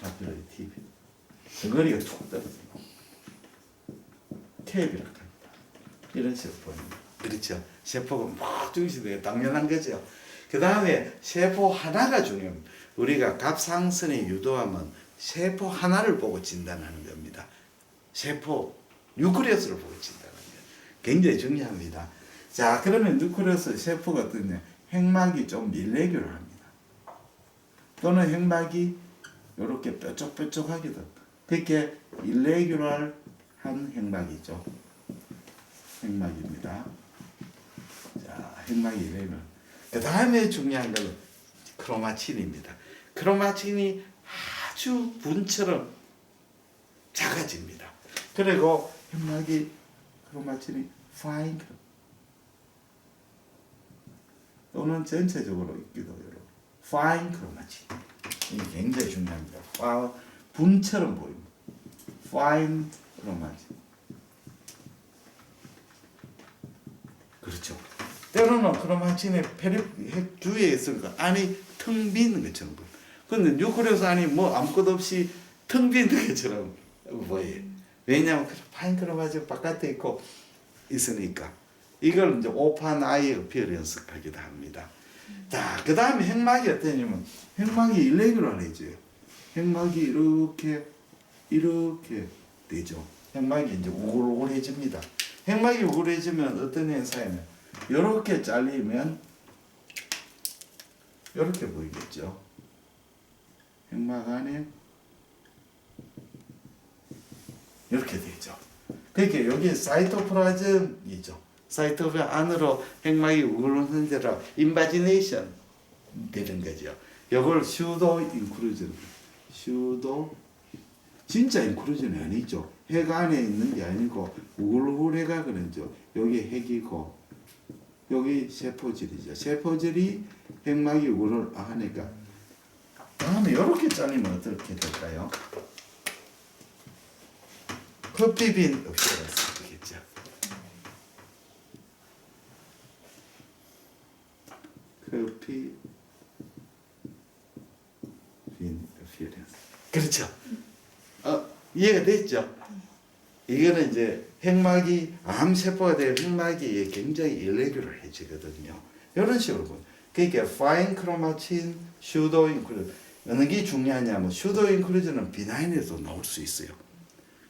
파필러리 TV. 덩어리가 툭 떨어지고 캡이라고 합니다. 이런 식으로 보입니다. 그렇죠. 세포가 막 중시되게 당연한 거죠. 그 다음에 세포 하나가 중요합니다. 우리가 갑상선의 유도암은 세포 하나를 보고 진단하는 겁니다. 세포 뉴클리어스를 보고 진단하는 거예요. 굉장히 중요합니다. 자, 그러면 뉴클리어스 세포가 어떠냐? 핵막이 좀 일레귤러합니다. 또는 핵막이 이렇게 뾰족뾰족하기도. 그렇게 일레귤러한 핵막이죠. 핵막입니다. 자, 핵막이 일레귤러. 그 다음에 중요한 건 크로마틴입니다. 크로마틴이 아주 분처럼 작아집니다. 그리고 핵막이 크로마틴이 파인 또는 전체적으로 있기도 해요. 파인 크로마틴. 이게 굉장히 중요합니다. 분처럼 보입니다. 파인 크로마틴. 그렇죠. 때로는 크로마틴의 핵 주위에 있으니까 안이 텅 비는 것처럼 보여요. 근데 뉴클리어스 안이 뭐 아무것도 없이 텅 비는 것처럼 보여요. 왜냐하면 파인 크로마틴 바깥에 있고 있으니까. 이걸 이제 오판 아이 어피어런스 하기도 합니다. 자, 그 다음에 핵막이 어떠냐면 핵막이 일레귤러해져요. 핵막이 이렇게 되죠. 핵막이 이제 우글우글해집니다. 핵막이 우글해지면 어떤 현상이냐면 이렇게 잘리면 이렇게 보이겠죠. 핵막 안에 이렇게 되죠. 그러니까 여기 사이토플라즘이죠. 사이토플 안으로 핵막이 우글우글한 대로 인바지네이션 되는 거죠. 이걸 슈도 인크루전, 진짜 인크루전이 아니죠. 핵 안에 있는 게 아니고 우글우글해가 그러죠. 여기 핵이고 여기 세포질이죠. 세포질이 핵막이 우글우글하니까 다음에 이렇게 잘리면 어떻게 될까요? 커피빈 어피어런스 되겠죠. 커피빈 어피어런스. 그렇죠. 이해가 됐죠? 이거는 이제 핵막이 암세포가 될 핵막이 굉장히 일레귤러해지거든요. 이런 식으로 보면 그러니까 파인 크로마틴, 슈도 인클루전 어느 게 중요하냐면 슈도 인클루전은 비나인에도 나올 수 있어요.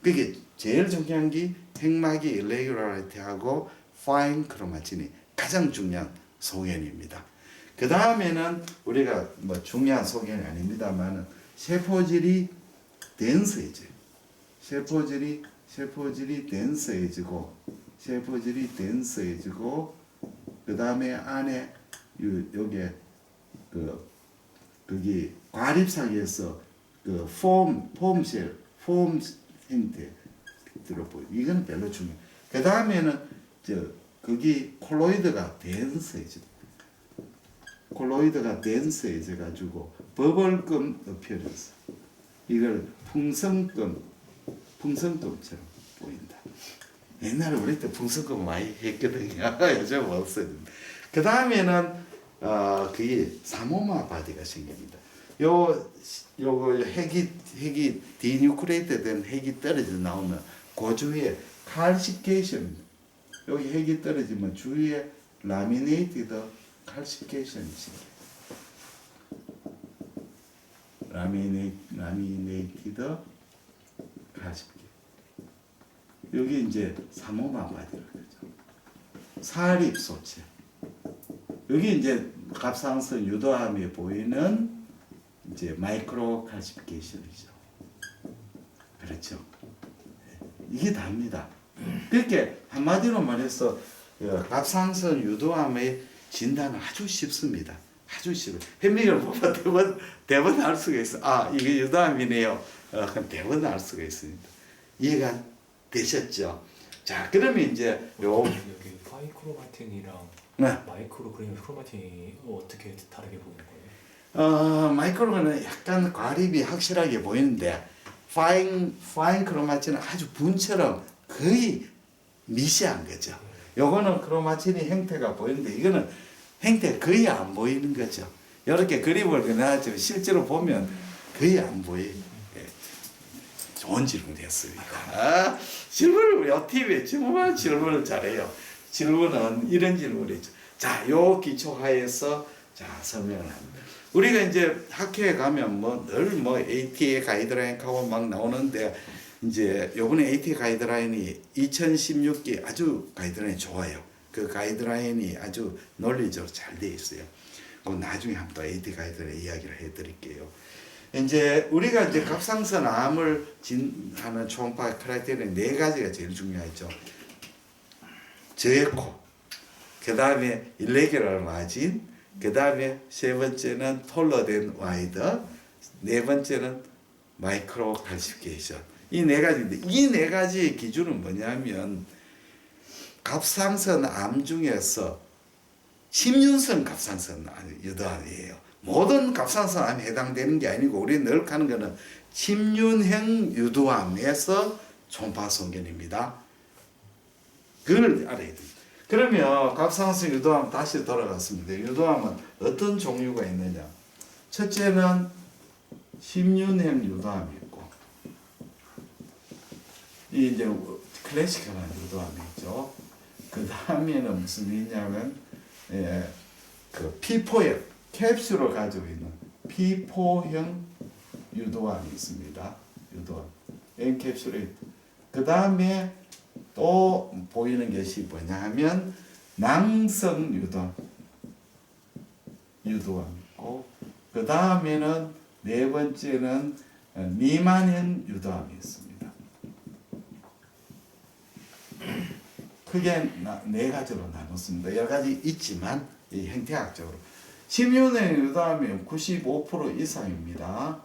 그게 제일 중요한 게 핵막이 일레귤러리티하고 파인 크로마틴이 가장 중요한 소견입니다. 그 다음에는 우리가 뭐 중요한 소견이 아닙니다만은 세포질이 덴스해져요. 세포질이 덴스해지고 그 다음에 안에 요게 거기 과립상에서 폼 형태 들어보여. 이건 별로 중요. 그 다음에는 거기 콜로이드가 덴스해져 가지고 버블금 어피어런스. 이걸 풍선껌처럼 보인다. 옛날에 우리 때 풍선껌 많이 했거든요. 요즘 없어요. 그 다음에는 그게 사모마 바디가 생깁니다. 요거 핵이 디뉴클레이트 된 핵이 떨어져 나오면 그 주위에 칼시케이션, 여기 핵이 떨어지면 주위에 라미네이티드 칼시케이션이 생겨요. 라미네이티드 칼시케이션. 여기 이제 사모마 바디라고 그러죠. 사립 소체. 여기 이제 갑상선 유도암에 보이는 이제 마이크로 칼시피케이션이죠. 그렇죠. 이게 답니다. 그렇게 한마디로 말해서 갑상선 유도암의 진단은 아주 쉽습니다. 아주 쉽어요. 현미경을 보면 대부분 알 수가 있어. 아, 이게 유도암이네요. 그럼 대부분 알 수가 있습니다. 이해가 되셨죠? 자, 그러면 이제 여기 파이크로마틴이랑 네. 마이크로 크로마틴이 어떻게 다르게 보이는 거예요? 마이크로는 약간 과립이 확실하게 보이는데 파인 크로마틴은 아주 분처럼 거의 미세한 거죠. 요거는 크로마틴이 형태가 보이는데 이거는 형태 거의 안 보이는 거죠. 이렇게 그림을 그려놨지만 실제로 보면 거의 안 보여요. 예. 좋은 질문이었습니다. 질문을 우리 TV에 정말 질문을 잘해요. 질문은 이런 질문이죠. 자, 요 기초하에서 자 설명을 합니다. 우리가 이제 학회에 가면 늘 ATA 가이드라인하고 막 나오는데 이제 요번에 ATA 가이드라인이 2016기 아주 가이드라인이 좋아요. 그 가이드라인이 아주 논리적으로 잘 돼 있어요. 그 나중에 한번 ATA 가이드라인 이야기를 해드릴게요. 이제 우리가 이제 갑상선 암을 진하는 초음파 크라이테리아 4가지가 제일 중요하죠. 저에코, 그 다음에 일레귤러 마진, 그 다음에 세 번째는 톨러된 와이더, 네 번째는 마이크로 칼시피케이션. 이 4가지인데 이 4가지의 기준은 뭐냐면 갑상선 암 중에서 침륜성 갑상선 유도암이에요. 모든 갑상선 암에 해당되는 게 아니고 우리 늘 하는 거는 침륜형 유도암에서 초음파 소견입니다. 그걸 알아야 됩니다. 그러면 갑상선 유도암 다시 돌아갔습니다. 유도암은 어떤 종류가 있느냐? 첫째는 침륜형 유도암이 있고, 이 이제 클래시컬한 유도암이 있죠. 그 다음에는 무슨 있냐면 그 P4형 캡슐을 가지고 있는 P4형 유도암이 있습니다. 유도암 N캡슐에 그 다음에 또 보이는 것이 뭐냐 하면 낭성 유도암 있고, 그 다음에는 네 번째는 미만형 유도암이 있습니다. 크게 4가지로 나눴습니다. 여러 가지 있지만 이 형태학적으로 침륜형 유도암이 95% 이상입니다.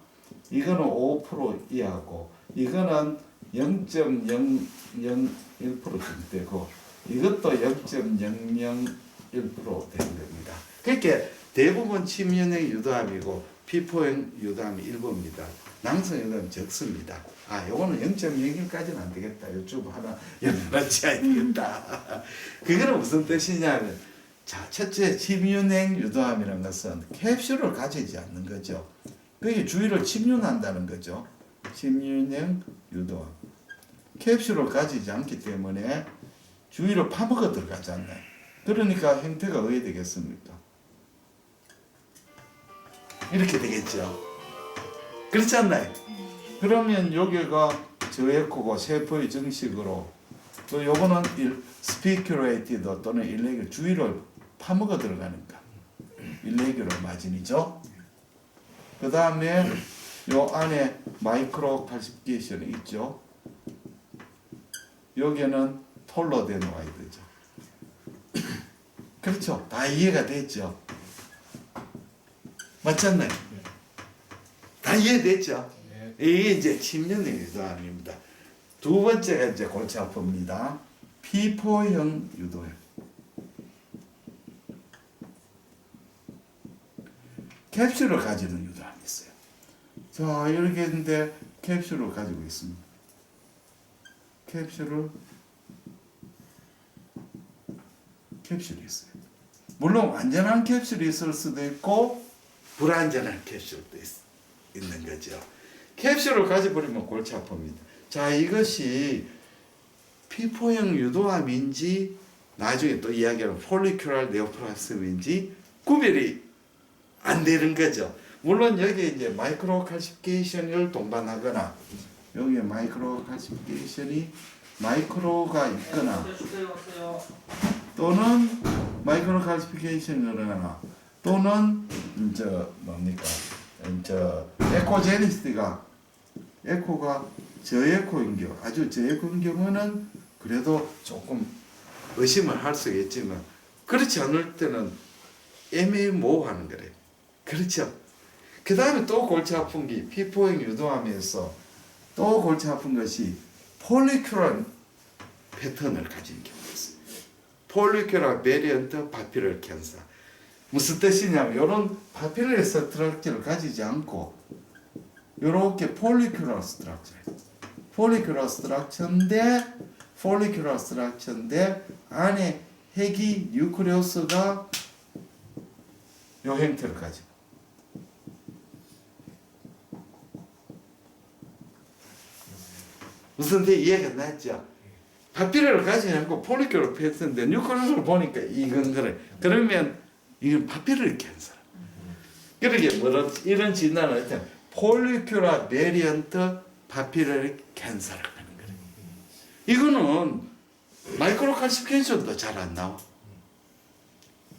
이거는 5% 이하고 이거는 0.001% 정도 되고 이것도 0.001% 되는 겁니다. 그러니까 대부분 침륜형 유도암이고 피포형 유도암이 일부입니다. 낭성 유도암이 적습니다. 아, 요거는 0.01까지는 안 되겠다. 요쪽 하나 연결하지 않겠다. 그거는 무슨 뜻이냐면, 자, 첫째 침륜형 유도암이라는 것은 캡슐을 가지지 않는 거죠. 그게 주위를 침륜한다는 거죠. 침륜형 유도암. 캡슐을 가지지 않기 때문에 주위로 파먹어 들어가잖아요. 그러니까 형태가 어떻게 되겠습니까? 이렇게 되겠죠. 그렇지 않나요? 그러면 여기가 저에코고 세포의 정식으로 또 요거는 스피큐레이티드 또는 일레귤 주위를 파먹어 들어가니까 일레귤러 마진이죠. 그 다음에 요 안에 마이크로 칼시피케이션이 있죠. 여기는 톨로데노아이드죠. 그렇죠. 다 이해가 됐죠. 맞지 않나요? 다 이해됐죠? 이게 이제 침륜의 유도암입니다. 두 번째가 이제 골치 아픕니다. 피포형 유도염. 캡슐을 가지는 유도암이 있어요. 자, 이렇게 했는데 캡슐을 가지고 있습니다. 캡슐이 있어요. 물론 완전한 캡슐이 있을 수도 있고 불완전한 캡슐도 있는 거죠. 캡슐을 가져버리면 골치 아픕니다. 자, 이것이 피포형 유도암인지 나중에 또 이야기하는 폴리큐랄 네오플라스민인지 구별이 안 되는 거죠. 물론 여기에 이제 마이크로 칼시피케이션을 동반하거나 여기에 마이크로 칼시피케이션이 마이크로가 있거나 또는 마이크로 칼시피케이션이거나 또는 에코제니스티가 에코가 저에코인 경우 아주 저에코인 경우는 그래도 조금 의심을 할 수 있겠지만 그렇지 않을 때는 애매모호하는 거래요. 그렇죠. 그 다음에 또 골치 아픈 게 피포형 유도암에서 또 골치 아픈 것이 폴리큐럴 패턴을 가진 경우였어요. 폴리큐럴 베리언트 파피럴 캔서. 무슨 뜻이냐면 이런 파피럴 스트럭처를 가지지 않고 이렇게 폴리큐럴 스트럭처인데 안에 핵이 뉴클레우스가 이 형태를 가지고 무슨 데 이해가 났죠? 파피럴을 가지지 않고 폴리큐럴 패턴인데 뉴클레우스를 보니까 이건 그래. 그러면 이건 파피럴 캔서. 그러게 뭐라 이런 진단을 했잖아. 폴리큐라 베리언트 파피럴 캔서를 하는 거래. 이거는 마이크로 칼시피케이션도 잘 안 나와.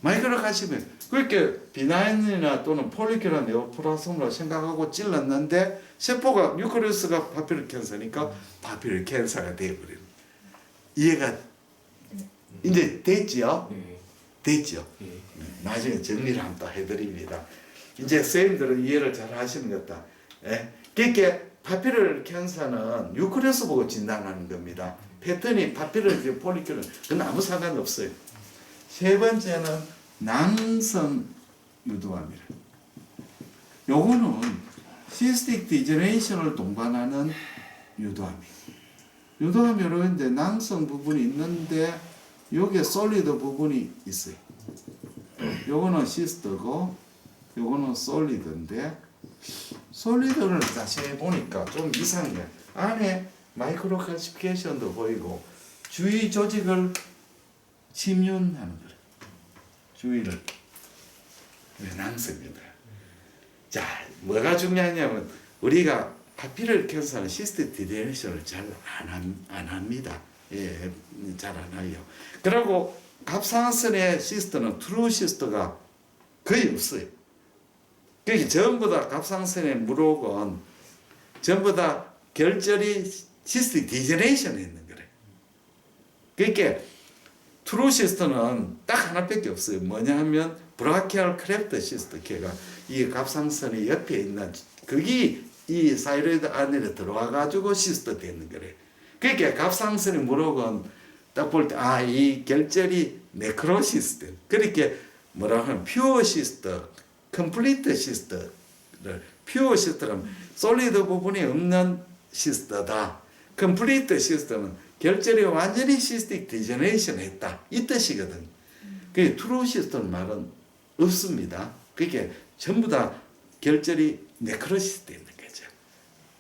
마이크로 칼시피케이션 그렇게 비나인이나 또는 폴리큐라 네오플라스마로 생각하고 찔렀는데 세포가 뉴클레우스가 파피럴 캔서니까 파피럴 캔서가 되어버리는. 이해가 이제 됐지요? 됐죠? 나중에 정리를 한번 해드립니다. 이제 선생님들은 이해를 잘 하시는 것 같다. 예? 그러니까 파피럴 캔서는 뉴클레우스 보고 진단하는 겁니다. 패턴이 파피럴 폴리큐럴 그건 아무 상관없어요. 세 번째는 낭성 유도암이래. 요거는 시스틱 디제네이션을 동반하는 유도암이에요. 유도암이 여러 개인데 낭성 부분이 있는데 여기에 솔리드 부분이 있어요. 요거는 시스트고 요거는 솔리드인데 솔리드를 자세히 보니까 좀 이상해. 안에 마이크로 칼시피케이션도 보이고 주위 조직을 침륜하는 거래. 주위를 낭성입니다. 자, 뭐가 중요하냐면 우리가 파피럴 캔서는 시스트 디제네이션을 잘 안 합니다. 예, 잘 안 해요. 그리고 갑상선의 시스트는 트루 시스트가 거의 없어요. 그러니까 전부 다 갑상선의 물혹은 전부 다 결절이 시스트 디제네이션에 있는 거래. 그러니까 트루 시스트는 딱 하나밖에 없어요. 뭐냐 하면 브라키얼 크래프트 시스트, 걔가 이 갑상선의 옆에 있는 그게 이 사이로이드 안에 들어와 가지고 시스트 되는 거래. 그러니까 갑상선의 물혹은 딱 볼 때 이 결절이 네크로시스트. 그렇게 뭐라 하면 퓨어 시스트, 컴플리트 시스트를 퓨어 시스트는 솔리드 부분이 없는 시스트다. 컴플리트 시스트는 결절이 완전히 시스틱 디제네이션 했다. 이 뜻이거든. 그 트루 시스트는 말은 없습니다. 그게 전부 다 결절이 네크로시스 되는 거죠.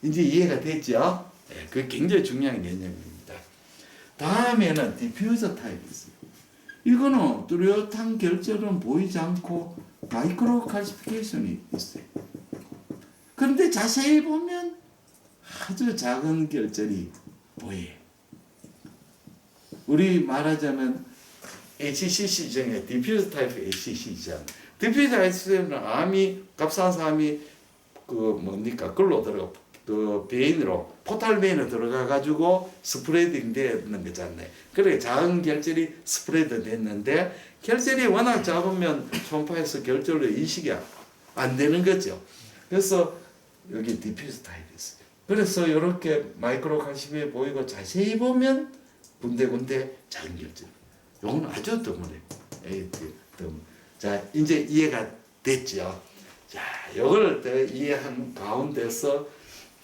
이제 이해가 됐죠? 예, 그게 굉장히 중요한 개념입니다. 다음에는 디퓨저 타입이 있어요. 이거는 뚜렷한 결절은 보이지 않고 마이크로 칼시피케이션이 있어요. 그런데 자세히 보면 아주 작은 결절이 보여요. 우리 말하자면 HCC 중에 디퓨저 타입 HCC잖아. 디퓨저 타입은 암이 갑상선 암이 그 뭡니까 글로 들어가 그 베인으로 포탈 베인으로 들어가 가지고 스프레딩 되는 거잖아요. 그래 작은 결절이 스프레드 됐는데 결절이 워낙 작으면 초음파에서 결절로 인식이 안 되는 거죠. 그래서 여기 디퓨저 타입이 있어요. 그래서 이렇게 마이크로 칼슘이 보이고 자세히 보면 군데군데 작은 결절. 요건 아주 드물어요. 자 이제 이해가 됐죠. 자 요걸 더 이해한 가운데서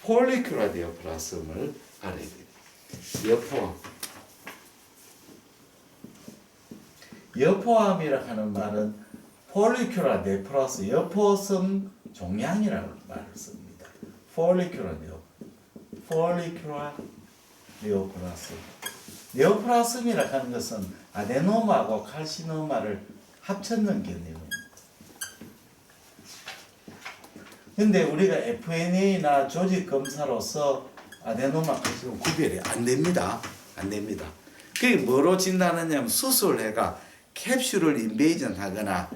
폴리큘라 디아프라즘을 알아야 돼요. 여포암이라 하는 말은 폴리큘라 디아프라즘 여포성 종양이라는 말을 씁니다. 폴리큘라 디아프라즘. 디아프라즘이라 하는 것은 아데노마하고 칼시노마를 합쳤는 개념입니다. 근데 우리가 FNA나 조직 검사로서 아데노마 칼시노마 구별이 안 됩니다. 안 됩니다. 그게 뭐로 진단하냐면 수술해가 캡슐을 인베이전 하거나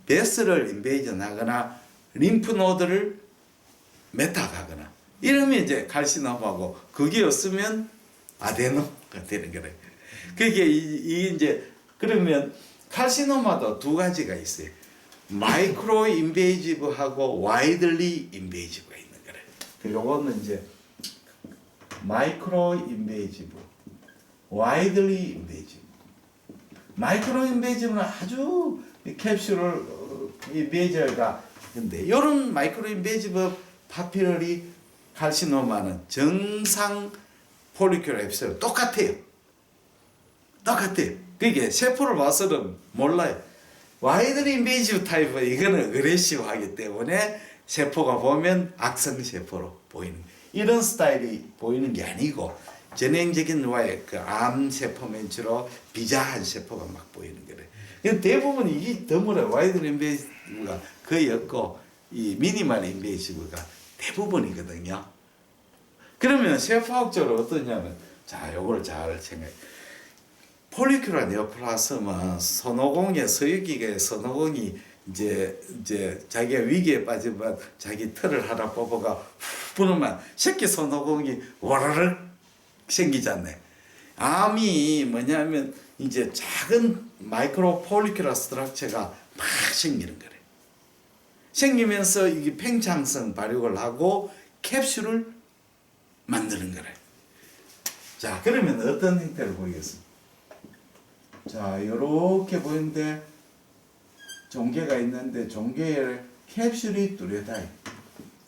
베스를 인베이전 하거나 림프노드를 메타하거나 이러면 이제 칼시노마고 그게 없으면 아데노가 되는 거래요. 그게 이제 그러면 칼시노마도 두 가지가 있어요. 마이크로 인베이지브하고 와이들리 인베이지브가 있는 거래요. 요거는 이제 마이크로 인베이지브, 와이들리 인베이지브. 마이크로 인베이지브는 아주 캡슐을 인베이저가 근데 이런 마이크로 인베이지브 파피러리 칼시노마는 정상 폴리큘라 앱스랑 똑같아요. 그게 세포를 봐서는 몰라요. 와이드 인베이지브 타입은 이거는 어그레시브하기 때문에 세포가 보면 악성 세포로 보이는 이런 스타일이 보이는 게 아니고 전형적인 그암 세포면 주로 비자한 세포가 막 보이는 거래. 대부분 이게 드물어요. 와이드 인베이지브가 거의 없고 이 미니멀 인베이지브가 대부분이거든요. 그러면 세포학적으로 어떠냐면 자 요걸 잘 생각해. 폴리큘라 네오플라즘은 손오공의 서유기계 손오공이 이제 자기가 위기에 빠지면 자기 털을 하나 뽑아가 후 부으면 새끼 손오공이 와르르 생기잖아요. 암이 뭐냐면 이제 작은 마이크로 폴리큘라 스트럭처가 막 생기는 거래. 생기면서 이게 팽창성 발육을 하고 캡슐을 만드는 거래. 자 그러면 어떤 형태를 보이겠습니까? 자, 이렇게 보이는데 종괴가 있는데 종괴에 캡슐이 뚜렷하게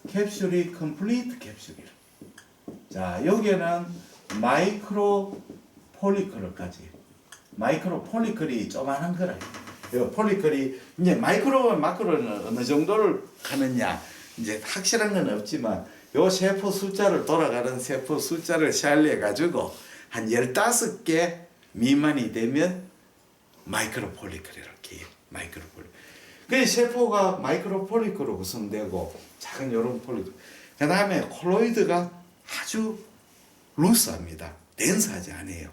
캡슐이 컴플리트 캡슐이라. 자, 여기에는 마이크로 폴리클까지 마이크로 폴리클이 조만한 거라. 이 폴리클이 이제 마이크로 마크로는 어느 정도를 하느냐 이제 확실한 건 없지만 요 세포 숫자를 돌아가는 세포 숫자를 샬리해 가지고 한 15개 미만이 되면 마이크로 폴리클이라고 해요. 마이크로 폴리클. 그 세포가 마이크로 폴리클로 구성되고 작은 요런 폴리클. 그다음에 콜로이드가 아주 루스합니다. 덴스하지 않아요.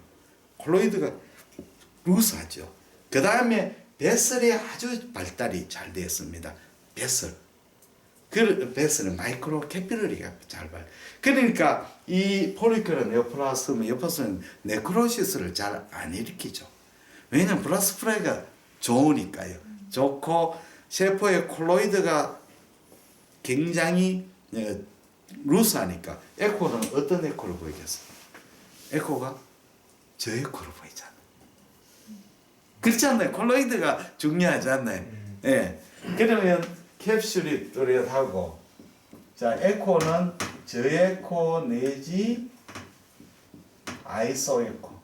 콜로이드가 루스하죠. 그다음에 베슬이 아주 발달이 잘 되었습니다. 베슬. 그 베슬은 마이크로 캐피러리가 잘 발. 그러니까 이 폴리클 네오플라스는 옆에서는 네크로시스를 잘 안 일으키죠. 왜냐면 플라스프라이가 좋으니까요. 좋고 세포의 콜로이드가 굉장히 루스하니까 에코는 어떤 에코를 보이겠어요? 에코가 저 에코로 보이잖아요. 그렇지 않나요? 콜로이드가 중요하지 않나요? 예. 그러면 캡슐이 뚜렷하고 자 에코는 저 에코 내지 아이소 에코.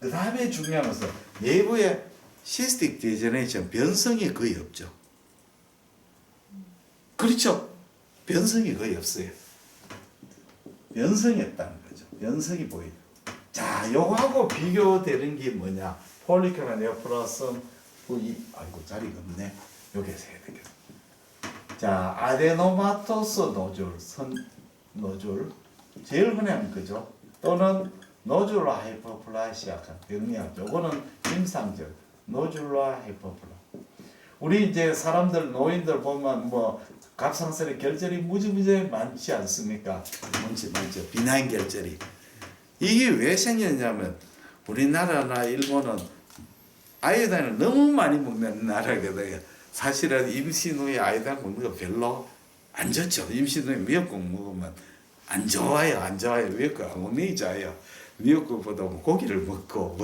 그 다음에 중요한 것은 내부에 시스틱 디제너레이션 변성이 거의 없죠. 그렇죠? 변성이 거의 없어요. 변성했다는 거죠. 변성이 보이죠. 자, 요거하고 비교되는 게 뭐냐? 폴리클과 네오플라즘 아이고 자리가 없네. 여기서 해야 되겠다. 자, 아데노마토스 노즐, 노즐 제일 흔한 거죠. 또는 노즐라 하이퍼플라시아 병리학. 요거는 임상적 노즐라 하이퍼플라. 우리 이제 사람들 노인들 보면 뭐 갑상선에 결절이 무지무지 많지 않습니까? 많죠. 비나인 결절이. 이게 왜 생겼냐면 우리나라나 일본은 아이오다인을 너무 많이 먹는 나라거든요. 사실은 임신 후에 아이오다인 먹는 거 별로 안 좋죠. 임신 후에 미역국 먹으면 안 좋아요. 미역국 안 먹는 게 좋아요. 미역국보다 고기를 먹고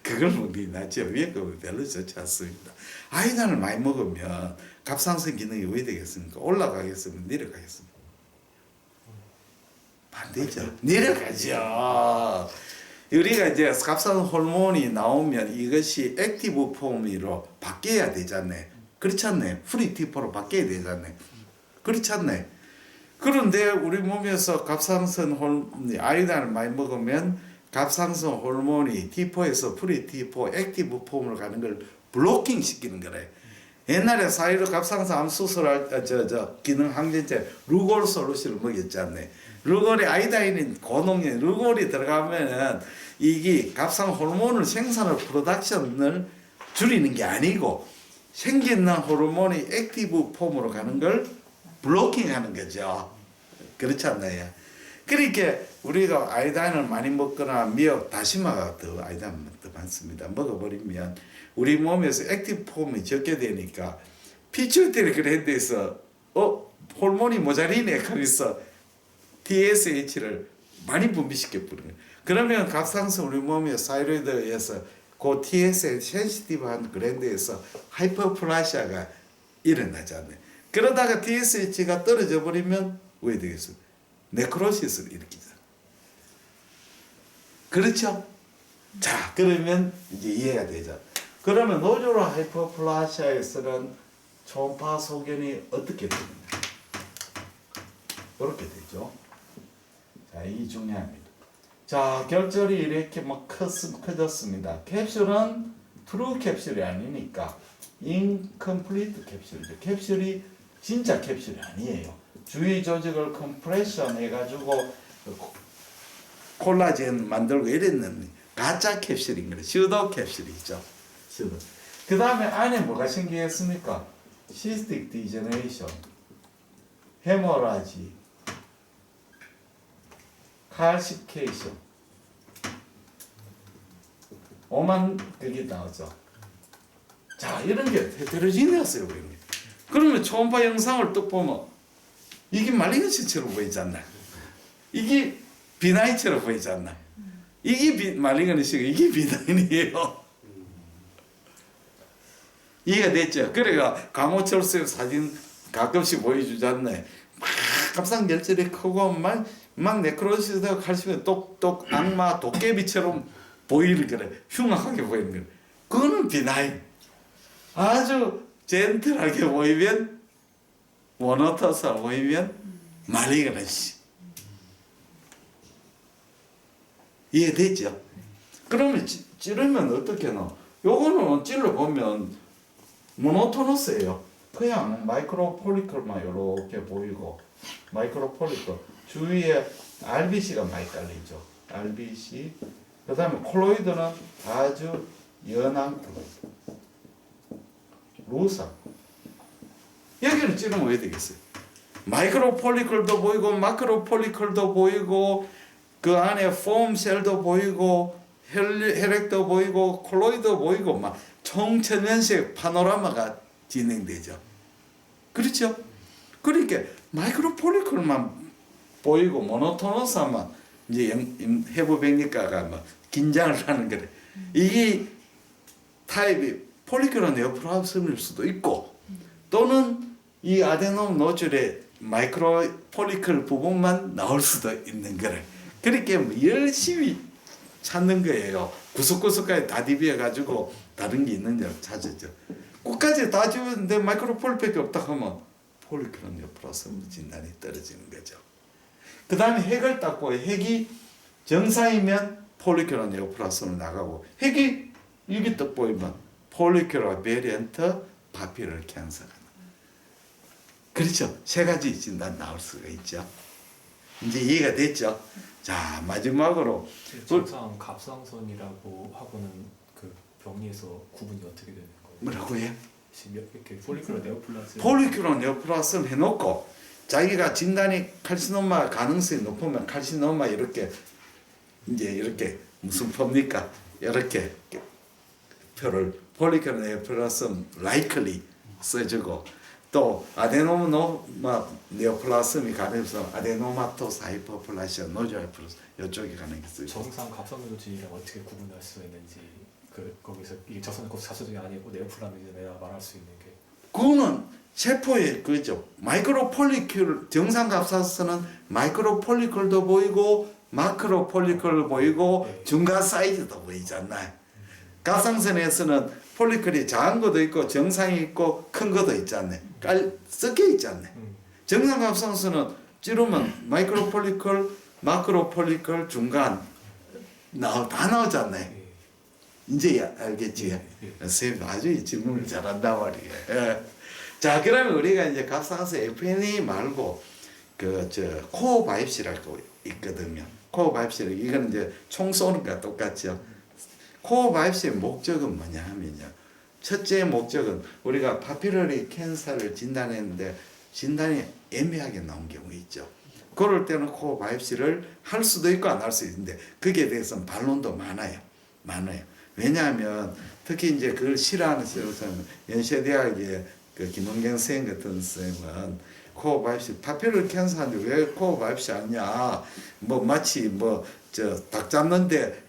그걸 먹는 게 낫죠. 미역국은 별로 좋지 않습니다. 아이오다인을 많이 먹으면 갑상선 기능이 왜 되겠습니까? 올라가겠습니까? 내려가겠습니까? 반대죠. 내려가죠. 우리가 이제 갑상선 호르몬이 나오면 이것이 액티브 폼으로 바뀌어야 되잖아요. 그렇지 않나요? 프리 T4로 바뀌어야 되잖아요. 그렇지 않나요? 그런데 우리 몸에서 갑상선 호르몬, 아이오다인을 많이 먹으면 갑상선 호르몬이 T4에서 프리 T4 액티브 폼으로 가는 걸 블로킹 시키는 거래. 옛날에 사이로 갑상선 암 수술할 기능 항진제 루골 솔루션을 먹였잖아요. 루골이 아이오다인이 고농약 루골이 들어가면은 이게 갑상 호르몬을 생산을 프로덕션을 줄이는 게 아니고 생기는 호르몬이 액티브 폼으로 가는 걸 블로킹하는 거죠. 그렇지 않나요? 그러니까 우리가 아이오다인을 많이 먹거나 미역, 다시마가 더 아이오다인 더 많습니다. 먹어버리면 우리 몸에서 액티브 폼이 적게 되니까 피추이터리 그랜드에서 호르몬이 모자리네 하면서 TSH를 많이 분비시켜 버리는 거예요. 그러면 갑상선 우리 몸의 사이로이드에 의해서 그 TSH 센시티브한 그랜드에서 하이퍼플라시아가 일어나잖아요. 그러다가 TSH가 떨어져 버리면 왜 되겠어요? 네크로시스를 일으키잖아요. 그렇죠? 자, 그러면 이제 이해가 되죠. 그러면 노즐라 하이퍼플라시아에서는 초음파 소견이 어떻게 되느냐? 이렇게 되죠. 자, 이 중요합니다. 자, 결절이 이렇게 막 커졌습니다. 캡슐은 트루 캡슐이 아니니까 인컴플리트 캡슐이죠. 캡슐이 진짜 캡슐이 아니에요. 주위 조직을 컴프레션 해가지고 콜라겐 만들고 이랬는 가짜 캡슐인 거예요. 슈도 캡슐이죠. 슈도. 그 다음에 안에 뭐가 생기겠습니까? 시스틱 디제너레이션, 헤모라지, 칼시케이션, 오만 그게 나오죠. 자, 이런 게 헤테로지니어스요. 그러면 초음파 영상을 또 보면 이게 말리근시처럼 보이지 않나? 이게 비나인처럼 보이지 않나? 이게 말리근시고 이게 비나인이에요. 이해가 됐죠? 그래가 강호철 사진 가끔씩 보여주지 않나요? 막 갑상결절이 크고 막 네크로시스가 칼슘이 똑똑 악마 도깨비처럼 보이는 거래. 흉악하게 보이는 거래. 그거는 비나인. 아주 젠틀하게 보이면 모노토스 보이면 말리그레시. 이해됐죠? 그러면 찌르면 어떻게 넣어? 요거는 찔러 보면 모노토너스예요. 그냥 마이크로 폴리클만 이렇게 보이고 마이크로 폴리클 주위에 RBC가 많이 깔리죠. RBC. 그다음에 콜로이드는 아주 연한 루사. 여기를 찌르면 왜 되겠어요? 마이크로 폴리클도 보이고 마크로 폴리클도 보이고 그 안에 폼셀도 보이고 혈액도 보이고 콜로이드도 보이고 막 총천연색 파노라마가 진행되죠. 그렇죠? 그러니까 마이크로 폴리클만 보이고 모노토너스만 이제 해부백리과가 막 긴장을 하는 거래. 이게 타입이 폴리클은 네오플라즘일 수도 있고 또는 이 아데노 노즐의 마이크로 폴리클 부분만 나올 수도 있는 거래. 그렇게 열심히 찾는 거예요. 구석구석까지 다 디비해가지고 다른 게 있느냐 찾았죠. 끝까지 다 집었는데 마이크로 폴리클밖에 없다 하면 폴리클은 네오플라즘 진단이 떨어지는 거죠. 그 다음에 핵을 딱 보여. 핵이 정상이면 폴리큘러 네오플라스로 나가고 핵이 여기 딱 보이면 폴리큘러 베리언트 파피럴 캔서가 그렇죠. 세 가지 진단 나올 수가 있죠. 이제 이해가 됐죠. 자 마지막으로 정상 갑상선이라고 하고는 그 병리에서 구분이 어떻게 되는 거예요? 뭐라고 해요? 지금 이렇게 폴리큘러 네오플라스 폴리큘러 네오플라스를 해놓고 자기가 진단이 칼시노마 가능성이 높으면 칼시노마 이렇게 이제 이렇게 무슨 표입니까? 이렇게 표를 폴리큘러 네오플라스 likely 써주고 또 아데노마 네오플라스미 가능성 아데노마토스 하이퍼플라시아 노조하이플라스 이쪽에 가는 게 쓰죠. 정상 갑상선조직이랑 어떻게 구분할 수 있는지 거기서 이게 자수정이 아니고 네오플라스미라 말할 수 있는 게 그거는 세포의 그죠. 마이크로 폴리큘 정상 갑상선은 마이크로 폴리큘도 보이고 마크로 폴리큘 보이고 네. 중간 사이즈도 보이잖아요. 갑상선에서는 폴리클이 작은 것도 있고 정상이 있고 큰 것도 있잖아요. 섞여 있잖아요. 정상 갑상선은 찌르면 마이크로 폴리클, 마크로 폴리클 중간 다 나오잖아요. 예. 이제 알겠지? 예. 선생님 아주 질문을 잘한단 말이에요. 예. 자, 그러면 우리가 이제 갑상선 FNA 말고 코어 바이프시라고 있거든요. 코어 바이프시 이거는 이제 총 쏘는 거랑 똑같죠. 코어 바이프시의 목적은 뭐냐 하면요. 첫째 목적은 우리가 파피러리 캔서를 진단했는데 진단이 애매하게 나온 경우 있죠. 그럴 때는 코어 바이프시를 할 수도 있고 안 할 수도 있는데 거기에 대해서는 반론도 많아요. 왜냐하면 특히 이제 그걸 싫어하는 선생님은 연세대학의 그 김원경 선생님 같은 선생님은 코어 바이프시 파피러리 캔서인데 왜 코어 바이프시 하냐? 뭐 마치 닭 잡는데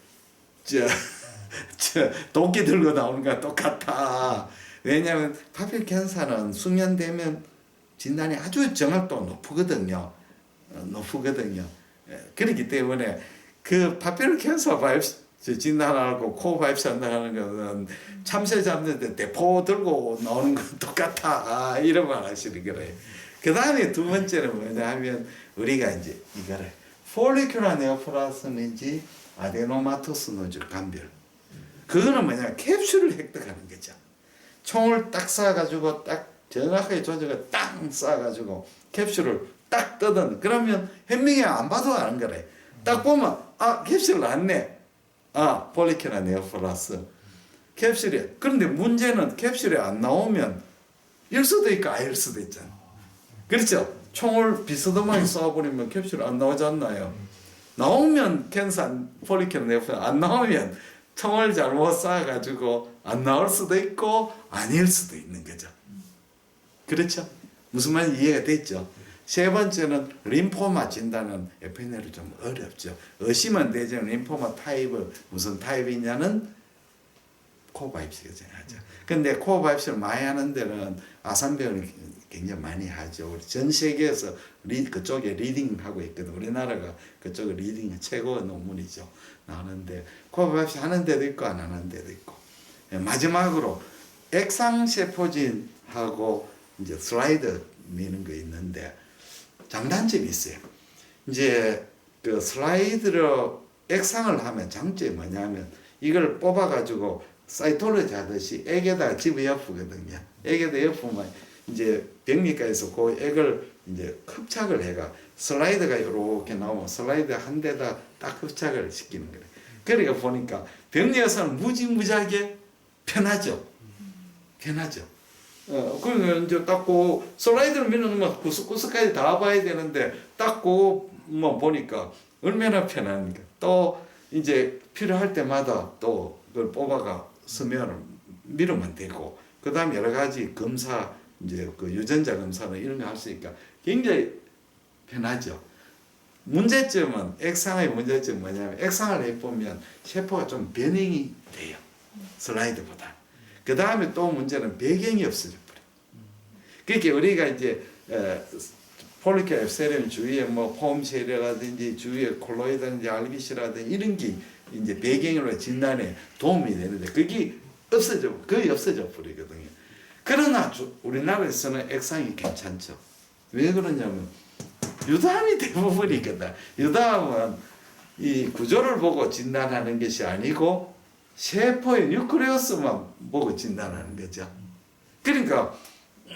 도끼 들고 나오는 거랑 똑같아. 왜냐하면 파피러 캔서는 숙련되면 진단이 아주 정확도가 높거든요. 그렇기 때문에 그 파피러 캔서 바이프시 진단하고 코어 바이프시 한다는 것은 참새 잡는데 대포 들고 나오는 건 똑같아. 이런 말 하시는 거래요. 그 다음에 두 번째는 뭐냐 하면 우리가 이제 이거를 폴리큘러 네오플라스인지 아데노마토스 노즈 감별. 그거는 뭐냐 캡슐을 획득하는 거죠. 총을 딱 쏴가지고 딱 정확하게 조져가 딱 쏴가지고 캡슐을 딱 뜯은 그러면 현명이 안 봐도 아는 거래. 딱 보면 캡슐 났네. 폴리큘러 네오플라스 캡슐이. 그런데 문제는 캡슐이 안 나오면 일 수도 있고 아닐 수도 있잖아. 그렇죠? 총을 비스듬하게 쏴버리면 캡슐이 안 나오지 않나요? 나오면 폴리큘러 네오플라스 안 나오면 총을 잘못 쏴가지고 안 나올 수도 있고 아닐 수도 있는 거죠. 그렇죠? 무슨 말인지 이해가 됐죠? 세 번째는 림포마 진단은 FNA로 좀 어렵죠. 의심은 되지만 림포마 타입은 무슨 타입이냐는 코어 바이프시가 정하죠. 근데 코어 바이프시를 많이 하는 데는 아산병원이 굉장히 많이 하죠. 우리 전 세계에서 그쪽에 리딩하고 있거든. 우리나라가 그쪽에 리딩 최고 논문이죠. 나오는데 코어 바이프시 하는 데도 있고 안 하는 데도 있고. 마지막으로 액상세포진하고 이제 슬라이드 미는 거 있는데 장단점이 있어요. 이제 그 슬라이드로 액상을 하면 장점이 뭐냐면 이걸 뽑아가지고 사이톨로지 하듯이 액에다가 집어엎거든요. 액에다 엎으면 이제 병리과에서 그 액을 이제 흡착을 해가 슬라이드가 이렇게 나오면 슬라이드 한 대다 딱 흡착을 시키는 거예요. 그러니까 보니까 병리에서는 무지무지하게 편하죠. 그러면 이제 닦고 슬라이드를 밀어놓으면 구석구석까지 다 봐야 되는데 닦고 뭐 보니까 얼마나 편합니까? 또 이제 필요할 때마다 또 그걸 뽑아가 쓰면 밀으면 되고 그 다음 여러 가지 검사 이제 그 유전자 검사는 이런 거 할 수 있으니까 굉장히 편하죠. 문제점은 액상의 문제점은 뭐냐면 액상을 해보면 세포가 좀 변형이 돼요. 슬라이드보다. 그 다음에 또 문제는 배경이 없어져 버려. 그러니까 우리가 이제 폴리큘러 앱세렘 주위에 뭐 폼쉐리라든지 주위에 콜로이드든지 알비시라든지 이런 게 이제 배경으로 진단에 도움이 되는데 그게 거의 없어져 버리거든요. 그러나 우리나라에서는 액상이 괜찮죠. 왜 그러냐면 유담이 대부분이거든. 유담은 이 구조를 보고 진단하는 것이 아니고 세포의 뉴클레우스만 보고 진단하는 거죠. 그러니까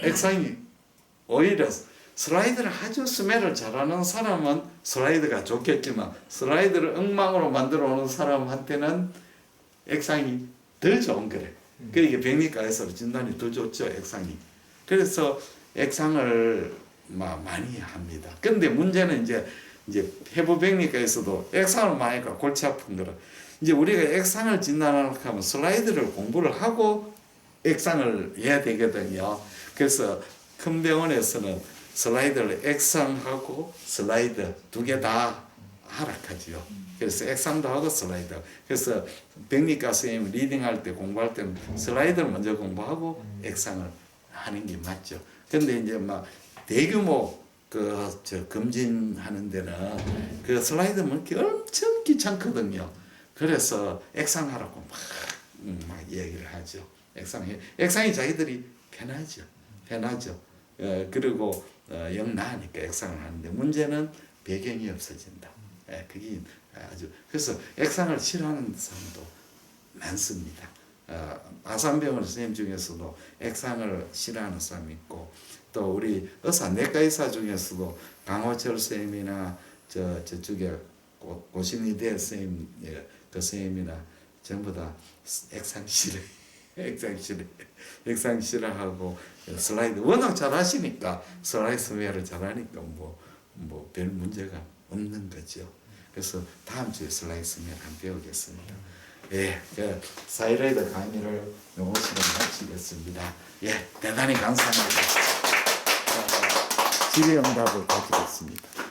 액상이 오히려 슬라이드를 아주 스멜을 잘하는 사람은 슬라이드가 좋겠지만 슬라이드를 엉망으로 만들어 오는 사람한테는 액상이 더 좋은 거래. 그러니까 백미과에서 진단이 더 좋죠, 액상이. 그래서 액상을 많이 합니다. 근데 문제는 이제 해부 백미과에서도 액상을 많이 하니까 골치 아픈 거라. 이제 우리가 액상을 진단하려고 하면 슬라이드를 공부를 하고 액상을 해야 되거든요. 그래서 큰 병원에서는 슬라이드를 액상하고 슬라이드 두 개 다 하락하지요. 그래서 액상도 하고 슬라이드. 그래서 백미과 선생님 리딩할 때 공부할 때는 슬라이드를 먼저 공부하고 액상을 하는 게 맞죠. 근데 이제 막 대규모 검진하는 데는 그 슬라이드 먹기 엄청 귀찮거든요. 그래서 액상하라고 막 얘기를 하죠. 액상이 자기들이 편하죠. 그리고 영 나으니까 액상을 하는데 문제는 배경이 없어진다. 그게 아주 그래서 액상을 싫어하는 사람도 많습니다. 아산병원 선생님 중에서도 액상을 싫어하는 사람이 있고 또 우리 내과 의사 중에서도 강호철 선생님이나 저쪽에 고신이대 선생님 그 선생님이나 전부 다 액상 싫어하고 슬라이드 워낙 잘하시니까 슬라이드 스웨어를 잘하니까 뭐 별 문제가 없는 거죠. 그래서 다음 주에 슬라이드 스웨어 한번 배우겠습니다. 예, 사이로이드 강의를 영어 시간 마치겠습니다. 예, 대단히 감사합니다. 질의응답을 가지겠습니다.